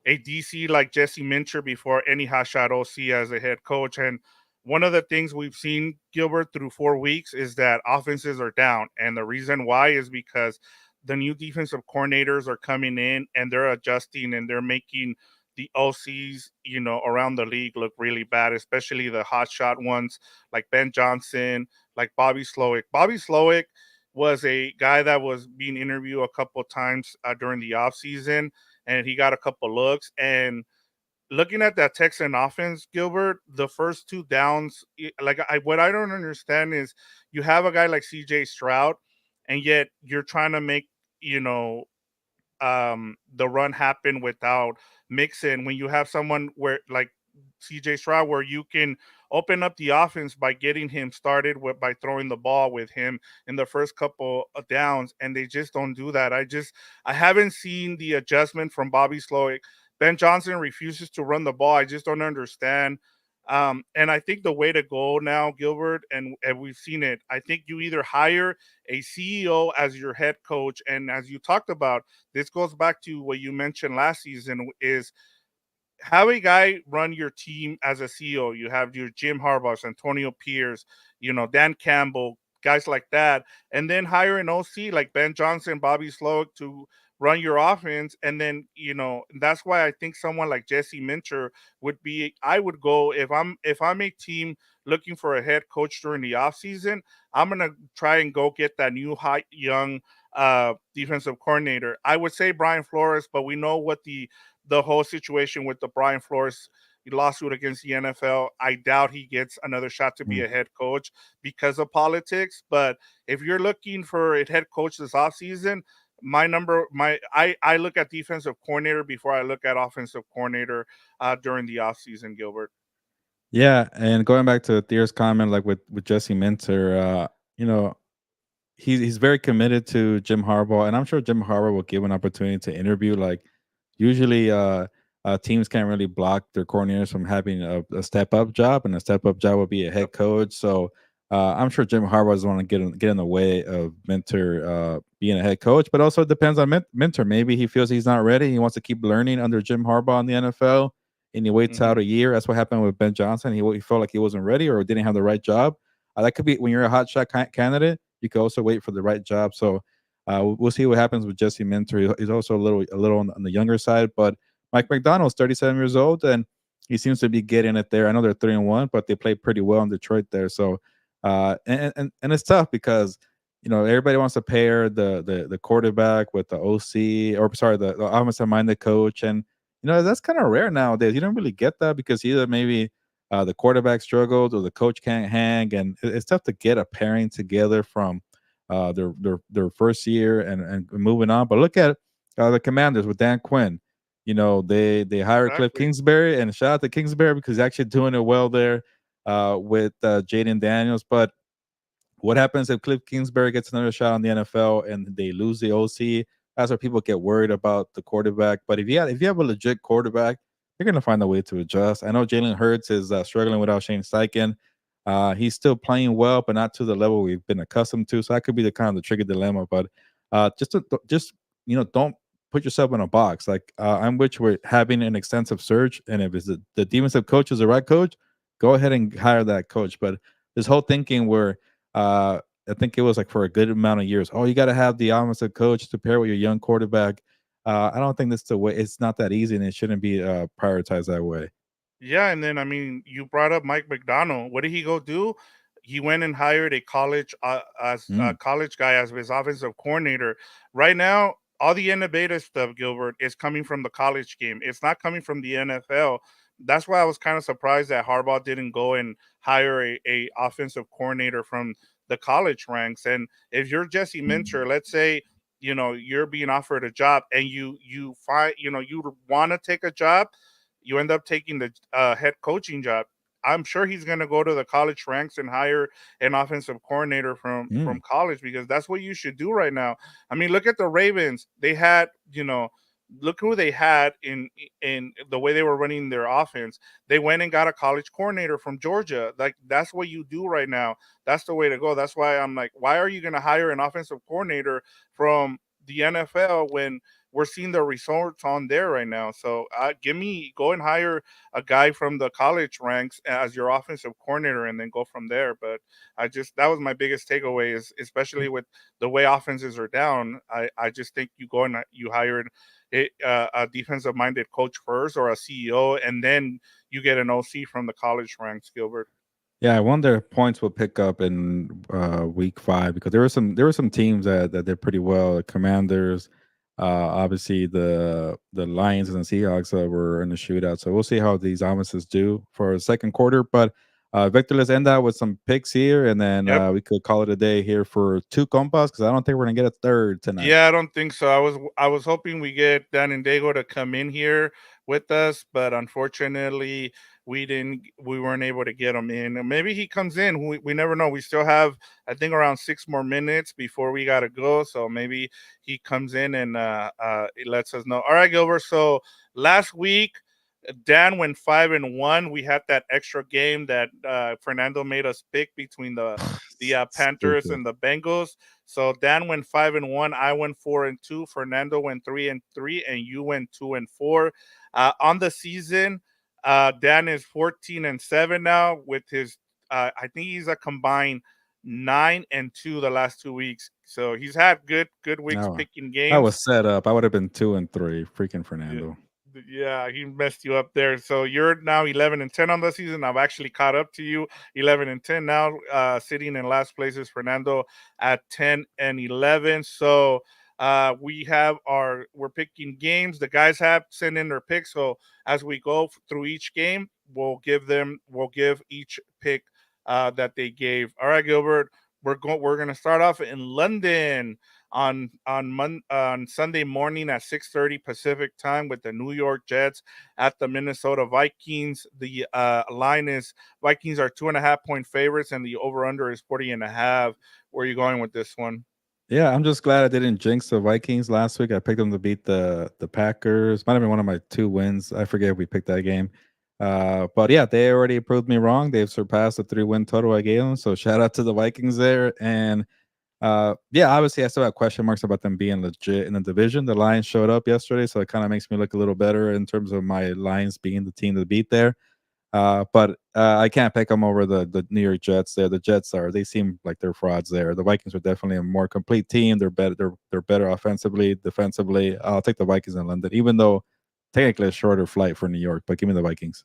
DC like Jesse Minter before any hotshot OC as a head coach, and one of the things we've seen, Gilbert, through 4 weeks is that offenses are down. And the reason why is because the new defensive coordinators are coming in and they're adjusting and they're making the OCs, around the league look really bad, especially the hotshot ones like Ben Johnson, like Bobby Slowick. Bobby Slowick was a guy that was being interviewed a couple of times during the offseason, and he got a couple looks. And looking at that Texan offense, Gilbert, the first 2 downs, what I don't understand is you have a guy like CJ Stroud, and yet you're trying to make, the run happen without Mixon. When you have someone where like CJ Stroud, where you can open up the offense by getting him started by throwing the ball with him in the first couple of downs, and they just don't do that. I haven't seen the adjustment from Bobby Slowick. Ben Johnson refuses to run the ball. I just don't understand. And I think the way to go now, Gilbert, and we've seen it, I think you either hire a CEO as your head coach, and as you talked about, this goes back to what you mentioned last season, is have a guy run your team as a CEO. You have your Jim Harbaugh, Antonio Pierce, Dan Campbell, guys like that, and then hire an OC like Ben Johnson, Bobby Slowick to run your offense. And then, that's why I think someone like Jesse Minter I would go if I'm a team looking for a head coach during the offseason, I'm going to try and go get that new hot young defensive coordinator. I would say Brian Flores, but we know what the whole situation with the Brian Flores lawsuit against the NFL. I doubt he gets another shot to be a head coach because of politics. But if you're looking for a head coach this offseason, I look at defensive coordinator before I look at offensive coordinator during the offseason, Gilbert. Yeah, and going back to Thier's comment, like with Jesse Minter, he's very committed to Jim Harbaugh, and I'm sure Jim Harbaugh will give an opportunity to interview. Like usually, teams can't really block their coordinators from having a step up job, and a step up job will be a head coach. So I'm sure Jim Harbaugh doesn't want to get in the way of Minter being a head coach, but also it depends on Minter. Maybe he feels he's not ready. He wants to keep learning under Jim Harbaugh in the NFL, and he waits out a year. That's what happened with Ben Johnson. He felt like he wasn't ready or didn't have the right job. That could be when you're a hot shot candidate. You could also wait for the right job. So we'll see what happens with Jesse Minter. He's also a little on the younger side, but Mike McDonald's 37 years old, and he seems to be getting it there. I know they're 3-1, but they played pretty well in Detroit there. So and it's tough because everybody wants to pair the quarterback with the OC, or sorry, the offensive minded coach, and that's kind of rare nowadays. You don't really get that because either maybe the quarterback struggled or the coach can't hang, and it's tough to get a pairing together from their first year and moving on. But look at the Commanders with Dan Quinn. They hired Cliff Kingsbury, and shout out to Kingsbury because he's actually doing it well there with Jaden Daniels. But what happens if Cliff Kingsbury gets another shot on the NFL and they lose the OC? That's where people get worried about the quarterback. But if you have a legit quarterback, you're going to find a way to adjust. I know Jalen Hurts is struggling without Shane Steichen. He's still playing well, but not to the level we've been accustomed to. So that could be the kind of the tricky dilemma. But just don't put yourself in a box. Like I'm with you, we're having an extensive search, and if it's the defensive coach is the right coach, go ahead and hire that coach. But this whole thinking where I think it was like for a good amount of years, you got to have the offensive coach to pair with your young quarterback. I don't think that's the way. It's not that easy, and it shouldn't be prioritized that way. Yeah, and then you brought up Mike McDonald. What did he go do? He went and hired a college college guy as his offensive coordinator. Right now, all the innovative stuff, Gilbert, is coming from the college game. It's not coming from the NFL. That's why I was kind of surprised that Harbaugh didn't go and hire a offensive coordinator from the college ranks. And if you're Jesse Minter, let's say you're being offered a job and you find you want to take a job, you end up taking the head coaching job. I'm sure he's going to go to the college ranks and hire an offensive coordinator from college, because that's what you should do right now. I mean, look at the Ravens. They had, look who they had in the way they were running their offense. They went and got a college coordinator from Georgia. Like, that's what you do right now. That's the way to go. That's why I'm like, why are you going to hire an offensive coordinator from the NFL when we're seeing the results on there right now? So go and hire a guy from the college ranks as your offensive coordinator and then go from there. But that was my biggest takeaway, is especially with the way offenses are down. I just think you go and you hire a defensive minded coach first, or a CEO, and then you get an OC from the college ranks, Gilbert. Yeah, I wonder if points will pick up in week 5, because there were some teams that did pretty well. The Commanders, obviously the Lions and the Seahawks were in the shootout. So we'll see how these offenses do for the second quarter. But Victor, let's end out with some picks here, and then we could call it a day here for 2 Compas, because I don't think we're gonna get a third tonight. Yeah, I don't think so. I was hoping we get Dan and Dago to come in here with us, but unfortunately we weren't able to get him in. And maybe he comes in. We never know. We still have, I think, around 6 more minutes before we gotta go. So maybe he comes in and he lets us know. All right, Gilbert. So last week Dan went 5-1. We had that extra game that Fernando made us pick between the Panthers and the Bengals. So Dan went 5-1. I went 4-2. Fernando went 3-3, and you went 2-4. On the season, Dan is 14-7 now with his. I think he's a combined 9-2 the last 2 weeks. So he's had good weeks picking games. I was set up. I would have been 2-3. Freaking Fernando. Yeah, he messed you up there. So you're now 11-10 on the season. I've actually caught up to you, 11-10 now. Sitting in last place is Fernando at 10-11. So we're picking games. The guys have sent in their picks. So as we go through each game, we'll give each pick that they gave. All right, Gilbert, we're going to start off in London on Sunday morning at 6:30 Pacific time with the New York Jets at the Minnesota Vikings. The line is Vikings are 2.5-point favorites, and the over/under is 40.5. Where are you going with this one? Yeah, I'm just glad I didn't jinx the Vikings last week. I picked them to beat the Packers. Might have been one of my 2 wins. I forget if we picked that game. But yeah, they already proved me wrong. They've surpassed the 3-win total I gave them. So shout out to the Vikings there. And obviously I still have question marks about them being legit in the division. The Lions showed up yesterday, so it kind of makes me look a little better in terms of my Lions being the team to beat there. But I can't pick them over the New York Jets. There, the Jets they seem like they're frauds. There, the Vikings are definitely a more complete team. They're better. They're better offensively, defensively. I'll take the Vikings in London, even though technically a shorter flight for New York. But give me the Vikings.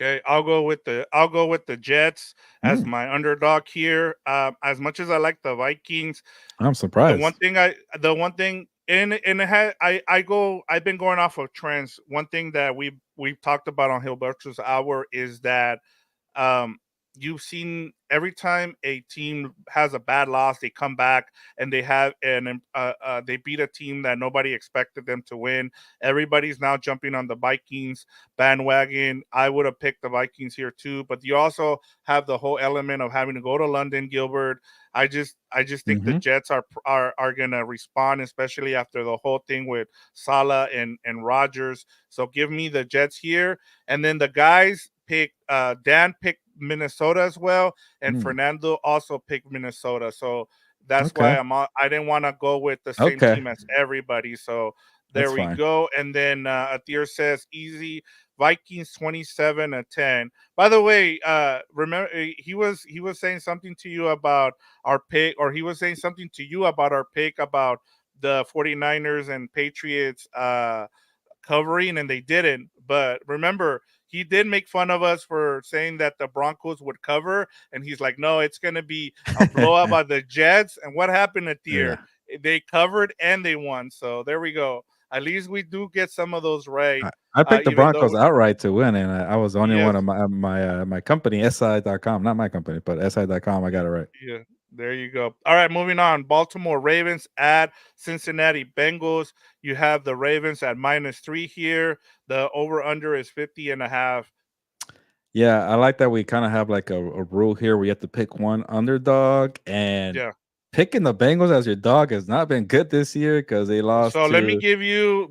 Okay, I'll go with the Jets as Mm, my underdog here. As much as I like the Vikings, I'm the one surprised. thing and it had I've been going off of trends. One thing that we've talked about on Gilberto's hour is that um, you've seen every time a team has a bad loss, they come back and they beat a team that nobody expected them to win. Everybody's now jumping on the Vikings bandwagon. I would have picked the Vikings here too, but you also have the whole element of having to go to London, Gilbert. I just think the Hmm. Jets are gonna respond, especially after the whole thing with Salah and Rodgers. So give me the Jets here, and then the guys pick. Dan picked Minnesota as well, and Mm, Fernando also picked Minnesota. So that's okay. why I didn't want to go with the same Okay. team as everybody. So there That's we fine. go. And then Atir says easy Vikings 27-10. By the way, remember he was saying something to you about our pick, or he was saying something to you about our pick about the 49ers and Patriots covering, and they didn't. But remember, he did make fun of us for saying that the Broncos would cover, and he's like, no, it's going to be a blowout by the Jets. And what happened at the Yeah. year? They covered and they won. So there we go. At least we do get some of those right, I picked the even Broncos though, outright to win, and I was the only one yes, of my company, SI.com, not my company, but SI.com. I got it right. yeah, there you go. All right, moving on. Baltimore Ravens at Cincinnati Bengals. You have the Ravens at -3 here. The over-under is 50.5. Yeah, I like that we kind of have like a rule here where you have to pick one underdog, and Yeah. picking the Bengals as your dog has not been good this year because they lost So let me to. give you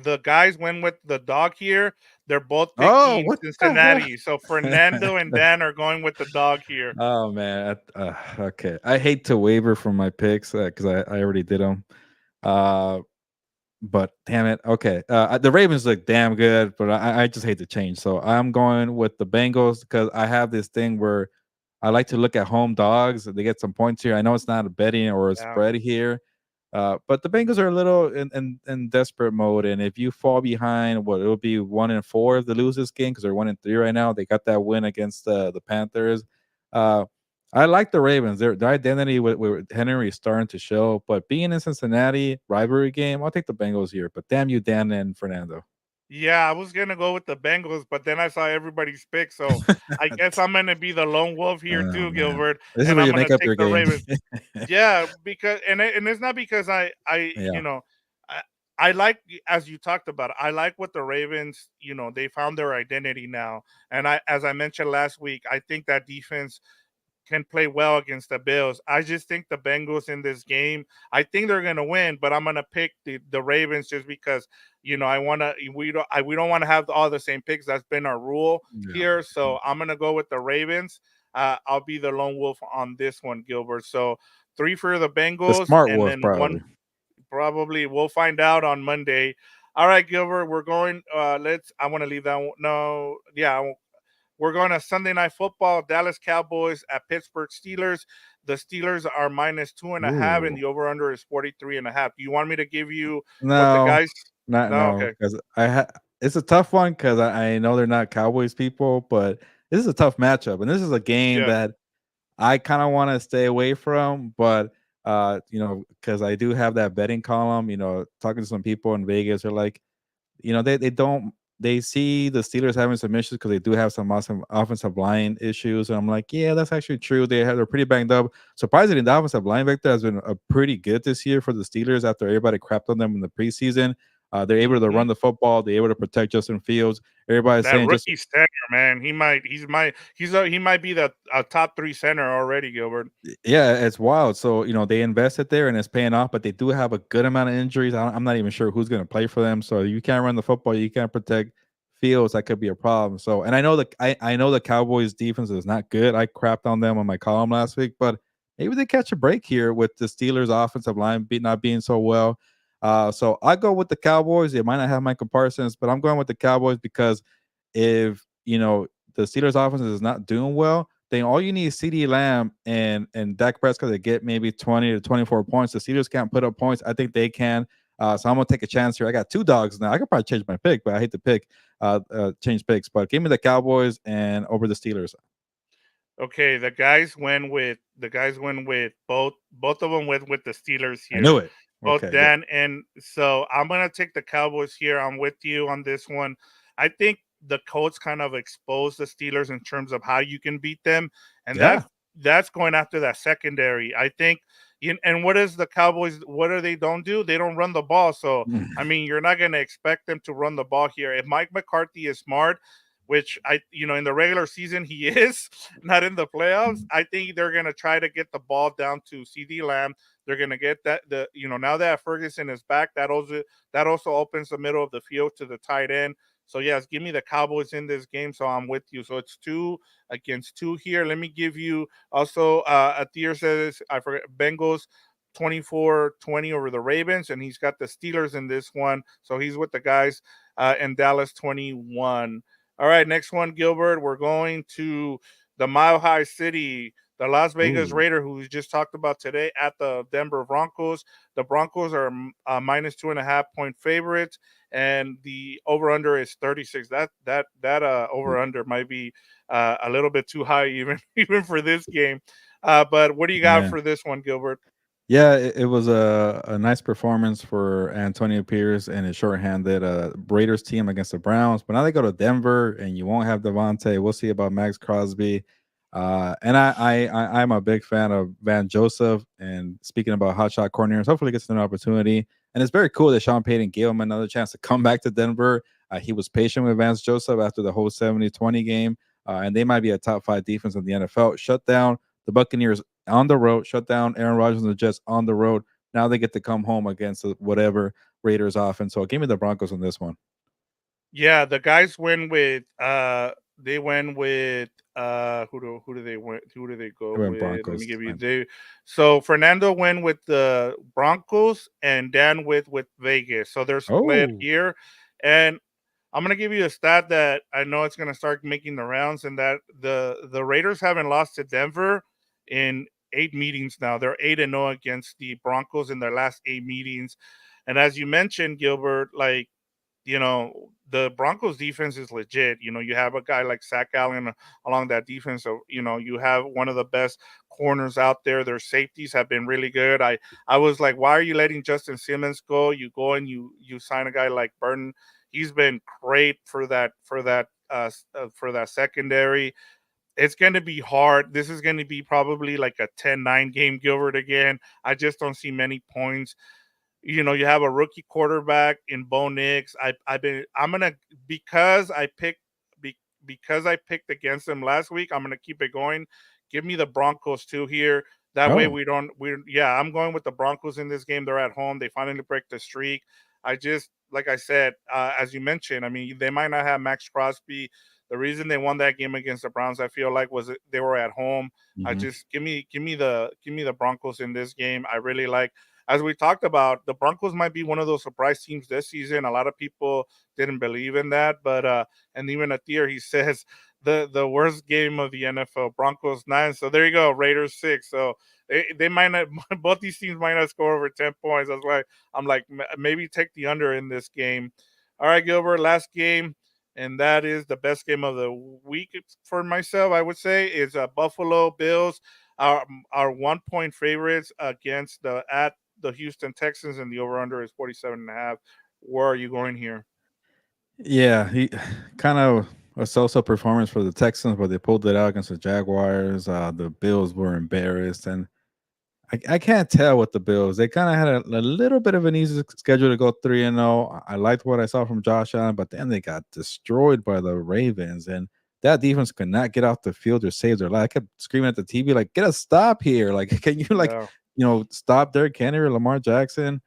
the guys went with the dog here. They're both Oh, picking what the Cincinnati. So Fernando and hell? Dan are going with the dog here. Oh man, okay. I hate to waver from my picks because I already did them. Uh, but damn it, okay. The Ravens look damn good, but I just hate to change. So I'm going with the Bengals because I have this thing where I like to look at home dogs. They get some points here. I know it's not a betting or a Yeah. spread here, but the Bengals are a little in desperate mode. And if you fall behind, what it'll be 1-4 if they lose this game because they're 1-3 right now. They got that win against the Panthers. Uh, I like the Ravens. Their identity with Henry is starting to show. But being in Cincinnati rivalry game, I'll take the Bengals here. But damn you, Dan and Fernando. Yeah, I was gonna go with the Bengals, but then I saw everybody's pick, so I guess I'm gonna be the lone wolf here Oh too, man, Gilbert, this is and where I'm you gonna make up take your the game. Ravens. Yeah, because and it's not because I Yeah. I, I like, as you talked about, I like what the Ravens, they found their identity now. And as I mentioned last week, I think that defense can play well against the Bills. I just think the Bengals in this game, I think they're going to win, but I'm going to pick the Ravens just because, I want to we don't want to have all the same picks. That's been our rule Yeah. here. So I'm going to go with the Ravens. I'll be the lone wolf on this one, Gilbert. So 3 for the The Bengals, smart and wolf, then probably. one probably we'll find out on Monday. All right, Gilbert, we're going. I want to leave that one. No, yeah, we're going to Sunday Night Football. Dallas Cowboys at Pittsburgh Steelers. The Steelers are -2.5, and Ooh. the over/under is 43.5. Do you want me to give you what the No, guys? not No, no, okay. because it's a tough one because I know they're not Cowboys people, but this is a tough matchup, and this is a game Yeah. that I kind of want to stay away from, but because I do have that betting column. Talking to some people in Vegas are like, they don't they see the Steelers having some issues because they do have some awesome offensive line issues. And I'm like, yeah, that's actually true. They're pretty banged up. Surprisingly, the offensive line vector has been pretty good this year for the Steelers after everybody crapped on them in the preseason. They're able to Hmm. run the football. They're able to protect Justin Fields. Everybody's That saying just rookie center, man, he might be the top 3 center already, Gilbert. yeah, it's wild. So they invested there and it's paying off, but they do have a good amount of injuries. I'm not even sure who's going to play for them. So you can't run the football, you can't protect Fields. That could be a problem. So, and I know the Cowboys defense is not good. I crapped on them on my column last week, but maybe they catch a break here with the Steelers' offensive line not being so well. So I go with the Cowboys. They might not have Michael Parsons, but I'm going with the Cowboys because if the Steelers offense is not doing well, then all you need is CD Lamb and Dak Prescott to get maybe 20 to 24 points. The Steelers can't put up points. I think they can. So I'm gonna take a chance here. I got 2 dogs now. I could probably change my pick, but I hate to change picks. But give me the Cowboys and over the Steelers. Okay, the guys went with both of them went with the Steelers I here. knew it. Both Okay, Dan and so I'm gonna take the Cowboys here. I'm with you on this one. I think the Colts kind of exposed the Steelers in terms of how you can beat them, and Yeah. that's going after that secondary. I think. And what is the Cowboys? What do they don't do? They don't run the ball. So I mean, you're not going to expect them to run the ball here. If Mike McCarthy is smart, which in the regular season he is, not in the playoffs, I think they're going to try to get the ball down to CD Lamb. They're going to get now that Ferguson is back, that also opens the middle of the field to the tight end. So yes, give me the Cowboys in this game. So I'm with you. So it's 2 against 2 here. Let me give you also Atir says I forget Bengals 24-20 over the Ravens, and he's got the Steelers in this one. So he's with the guys in Dallas 21. All right, next one, Gilbert. We're going to the Mile High City, the Las Vegas Raider, who we just talked about today, at the Denver Broncos. The Broncos are minus 2.5 point favorites, and the over/under is 36. That over/under might be a little bit too high even for this game. But what do you got for this one, Gilbert? Yeah, it was a nice performance for Antonio Pierce and his shorthanded Raiders team against the Browns. But now they go to Denver, and you won't have Davante. We'll see about Max Crosby. And I'm a big fan of Van Joseph. And speaking about hotshot corners, hopefully he gets an opportunity. And it's very cool that Sean Payton gave him another chance to come back to Denver. He was patient with Vance Joseph after the whole 70-20 game. And they might be a top 5 defense in the NFL. Shut down the Buccaneers on the road, shut down Aaron Rodgers and the Jets on the road. Now they get to come home against whatever Raiders offense. So give me the Broncos on this one. Yeah, the guys went with they went with who do they go with? Broncos. Let me give you so Fernando went with the Broncos and Dan with Vegas. So they're split here. And I'm gonna give you a stat that I know it's gonna start making the rounds, and that the Raiders haven't lost to Denver in 8 meetings now. They're 8-0 against the Broncos in their last 8 meetings. And as you mentioned, Gilbert, like, the Broncos defense is legit. You have a guy like Zach Allen along that defense. So, you have one of the best corners out there. Their safeties have been really good. I was like, why are you letting Justin Simmons go? You go and you sign a guy like Burton. He's been great for that secondary. It's going to be hard. This is going to be probably like a 10-9 game, Gilbert, again. I just don't see many points. You have a rookie quarterback in Bo Nix. Because I picked against them last week, I'm gonna keep it going. Give me the Broncos too here. That way I'm going with the Broncos in this game. They're at home. They finally break the streak. Like I said, as you mentioned, I mean, they might not have Max Crosby. The reason they won that game against the Browns, I feel like, was they were at home. I just give me the Broncos in this game. I really like. As we talked about, the Broncos might be one of those surprise teams this season. A lot of people didn't believe in that, but and even Atir, he says the worst game of the NFL, Broncos 9. So there you go, Raiders 6. So they might not, both these teams might not score over 10 points. That's why I'm like, maybe take the under in this game. All right, Gilbert, last game, and that is the best game of the week for myself, I would say, is Buffalo Bills, our 1 point favorites against the Houston Texans, and the over/under is 47.5. Where are you going here? Yeah, he kind of a so-so performance for the Texans, but they pulled it out against the Jaguars. The Bills were embarrassed, and I can't tell with the Bills. They kind of had a little bit of an easy schedule to go 3-0. I liked what I saw from Josh Allen, but then they got destroyed by the Ravens, and that defense could not get off the field or save their life. I kept screaming at the TV, like, get a stop here. Like, can you stop Derrick Henry or Lamar Jackson?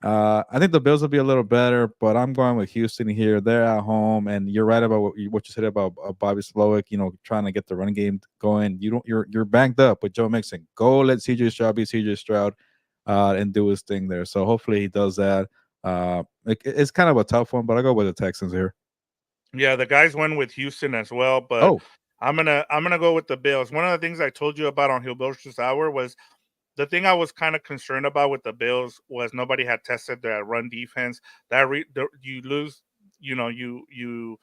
I think the Bills will be a little better, but I'm going with Houston here. They're at home, and you're right about what you said about Bobby Slowick. Trying to get the run game going. You're banked up with Joe Mixon. Go let CJ Stroud be CJ Stroud, and do his thing there. So hopefully he does that. It's kind of a tough one, but I'll go with the Texans here. Yeah, the guys went with Houston as well, but Oh, I'm gonna go with the Bills. One of the things I told you about on Gilberto's Hour was the thing I was kind of concerned about with the Bills was nobody had tested their run defense. You lose, you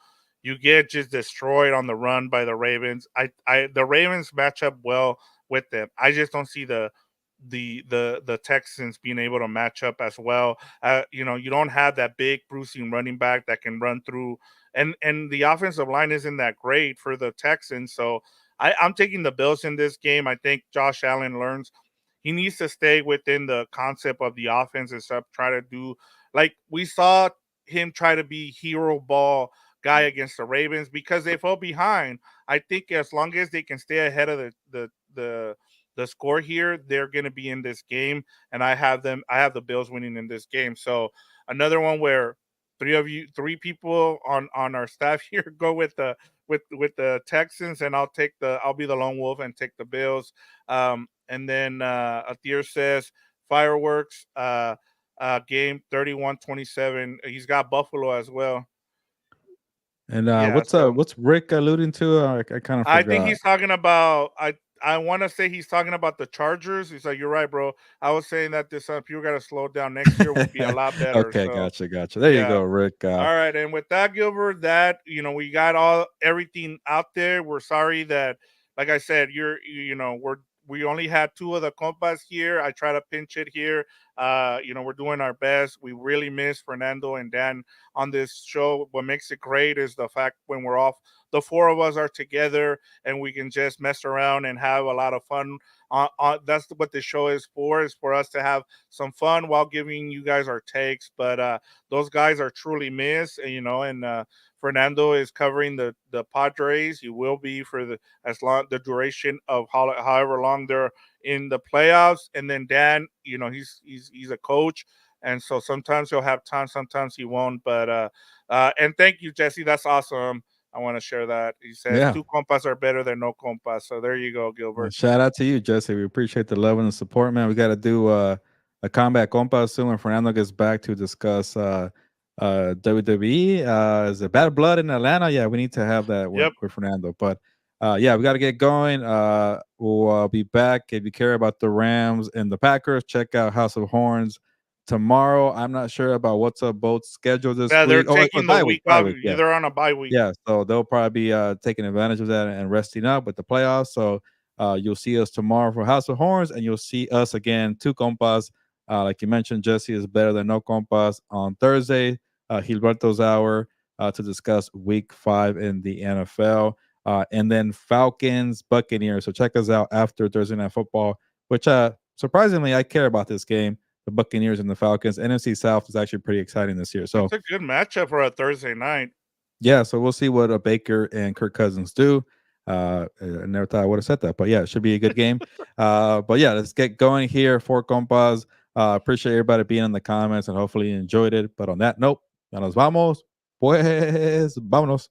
get just destroyed on the run by the Ravens. The Ravens match up well with them. I just don't see the Texans being able to match up as well. You don't have that big bruising running back that can run through, and the offensive line isn't that great for the Texans. So I'm taking the Bills in this game. I think Josh Allen learns he needs to stay within the concept of the offense and stuff. Try to do like we saw him try to be hero ball guy against the Ravens because they fell behind. I think as long as they can stay ahead of the score here, they're going to be in this game, and I have the Bills winning in this game. So another one where three people on our staff here go with the Texans, and I'll be the lone wolf and take the Bills. And then Athir says fireworks game 31-27. He's got Buffalo as well. and Yeah, so what's Rick alluding to? I kind of I think forgot. he's talking about I want to say he's talking about the Chargers. He's like, you're right, bro. I was saying that this people got to slow down. Next year will be a lot better. Okay, So gotcha. There you yeah. go, Rick. All right, and with that, Gilbert, that we got everything out there. We're sorry that, like I said, we only had two of the compas here. I try to pinch it here. We're doing our best. We really miss Fernando and Dan on this show. What makes it great is the fact when we're off, the four of us are together and we can just mess around and have a lot of fun. That's what the show is for us to have some fun while giving you guys our takes. But those guys are truly missed, and Fernando is covering the Padres. He will be for the duration of however long they're in the playoffs. And then Dan, he's a coach, and so sometimes he'll have time, sometimes he won't. But and thank you, Jesse. That's awesome. I want to share that. He says Yeah. two compas are better than no compas. So there you go, Gilbert. Shout out to you, Jesse. We appreciate the love and the support, man. We got to do a combat compa soon when Fernando gets back to discuss WWE. Is it Bad Blood in Atlanta? Yeah, we need to have that Yep. with Fernando. But yeah, we got to get going. We'll be back. If you care about the Rams and the Packers, check out House of Horns tomorrow. I'm not sure about what's up both schedule this Yeah, they're week. Oh, it's a taking the week bye off. week. Yeah. They're on a bye week. Yeah, so they'll probably be taking advantage of that and resting up with the playoffs. So you'll see us tomorrow for House of Horns, and you'll see us again, two compas. Like you mentioned, Jesse is better than no compas on Thursday, Gilberto's hour, to discuss week 5 in the NFL. And then Falcons, Buccaneers. So check us out after Thursday Night Football, which surprisingly, I care about this game. The Buccaneers and the Falcons. NFC South is actually pretty exciting this year. So it's a good matchup for a Thursday night. yeah, so we'll see what Baker and Kirk Cousins do. I never thought I would have said that, but yeah, it should be a good game. But yeah, let's get going here for compas. Appreciate everybody being in the comments and hopefully you enjoyed it. But on that note, ya nos vamos. Pues, vámonos.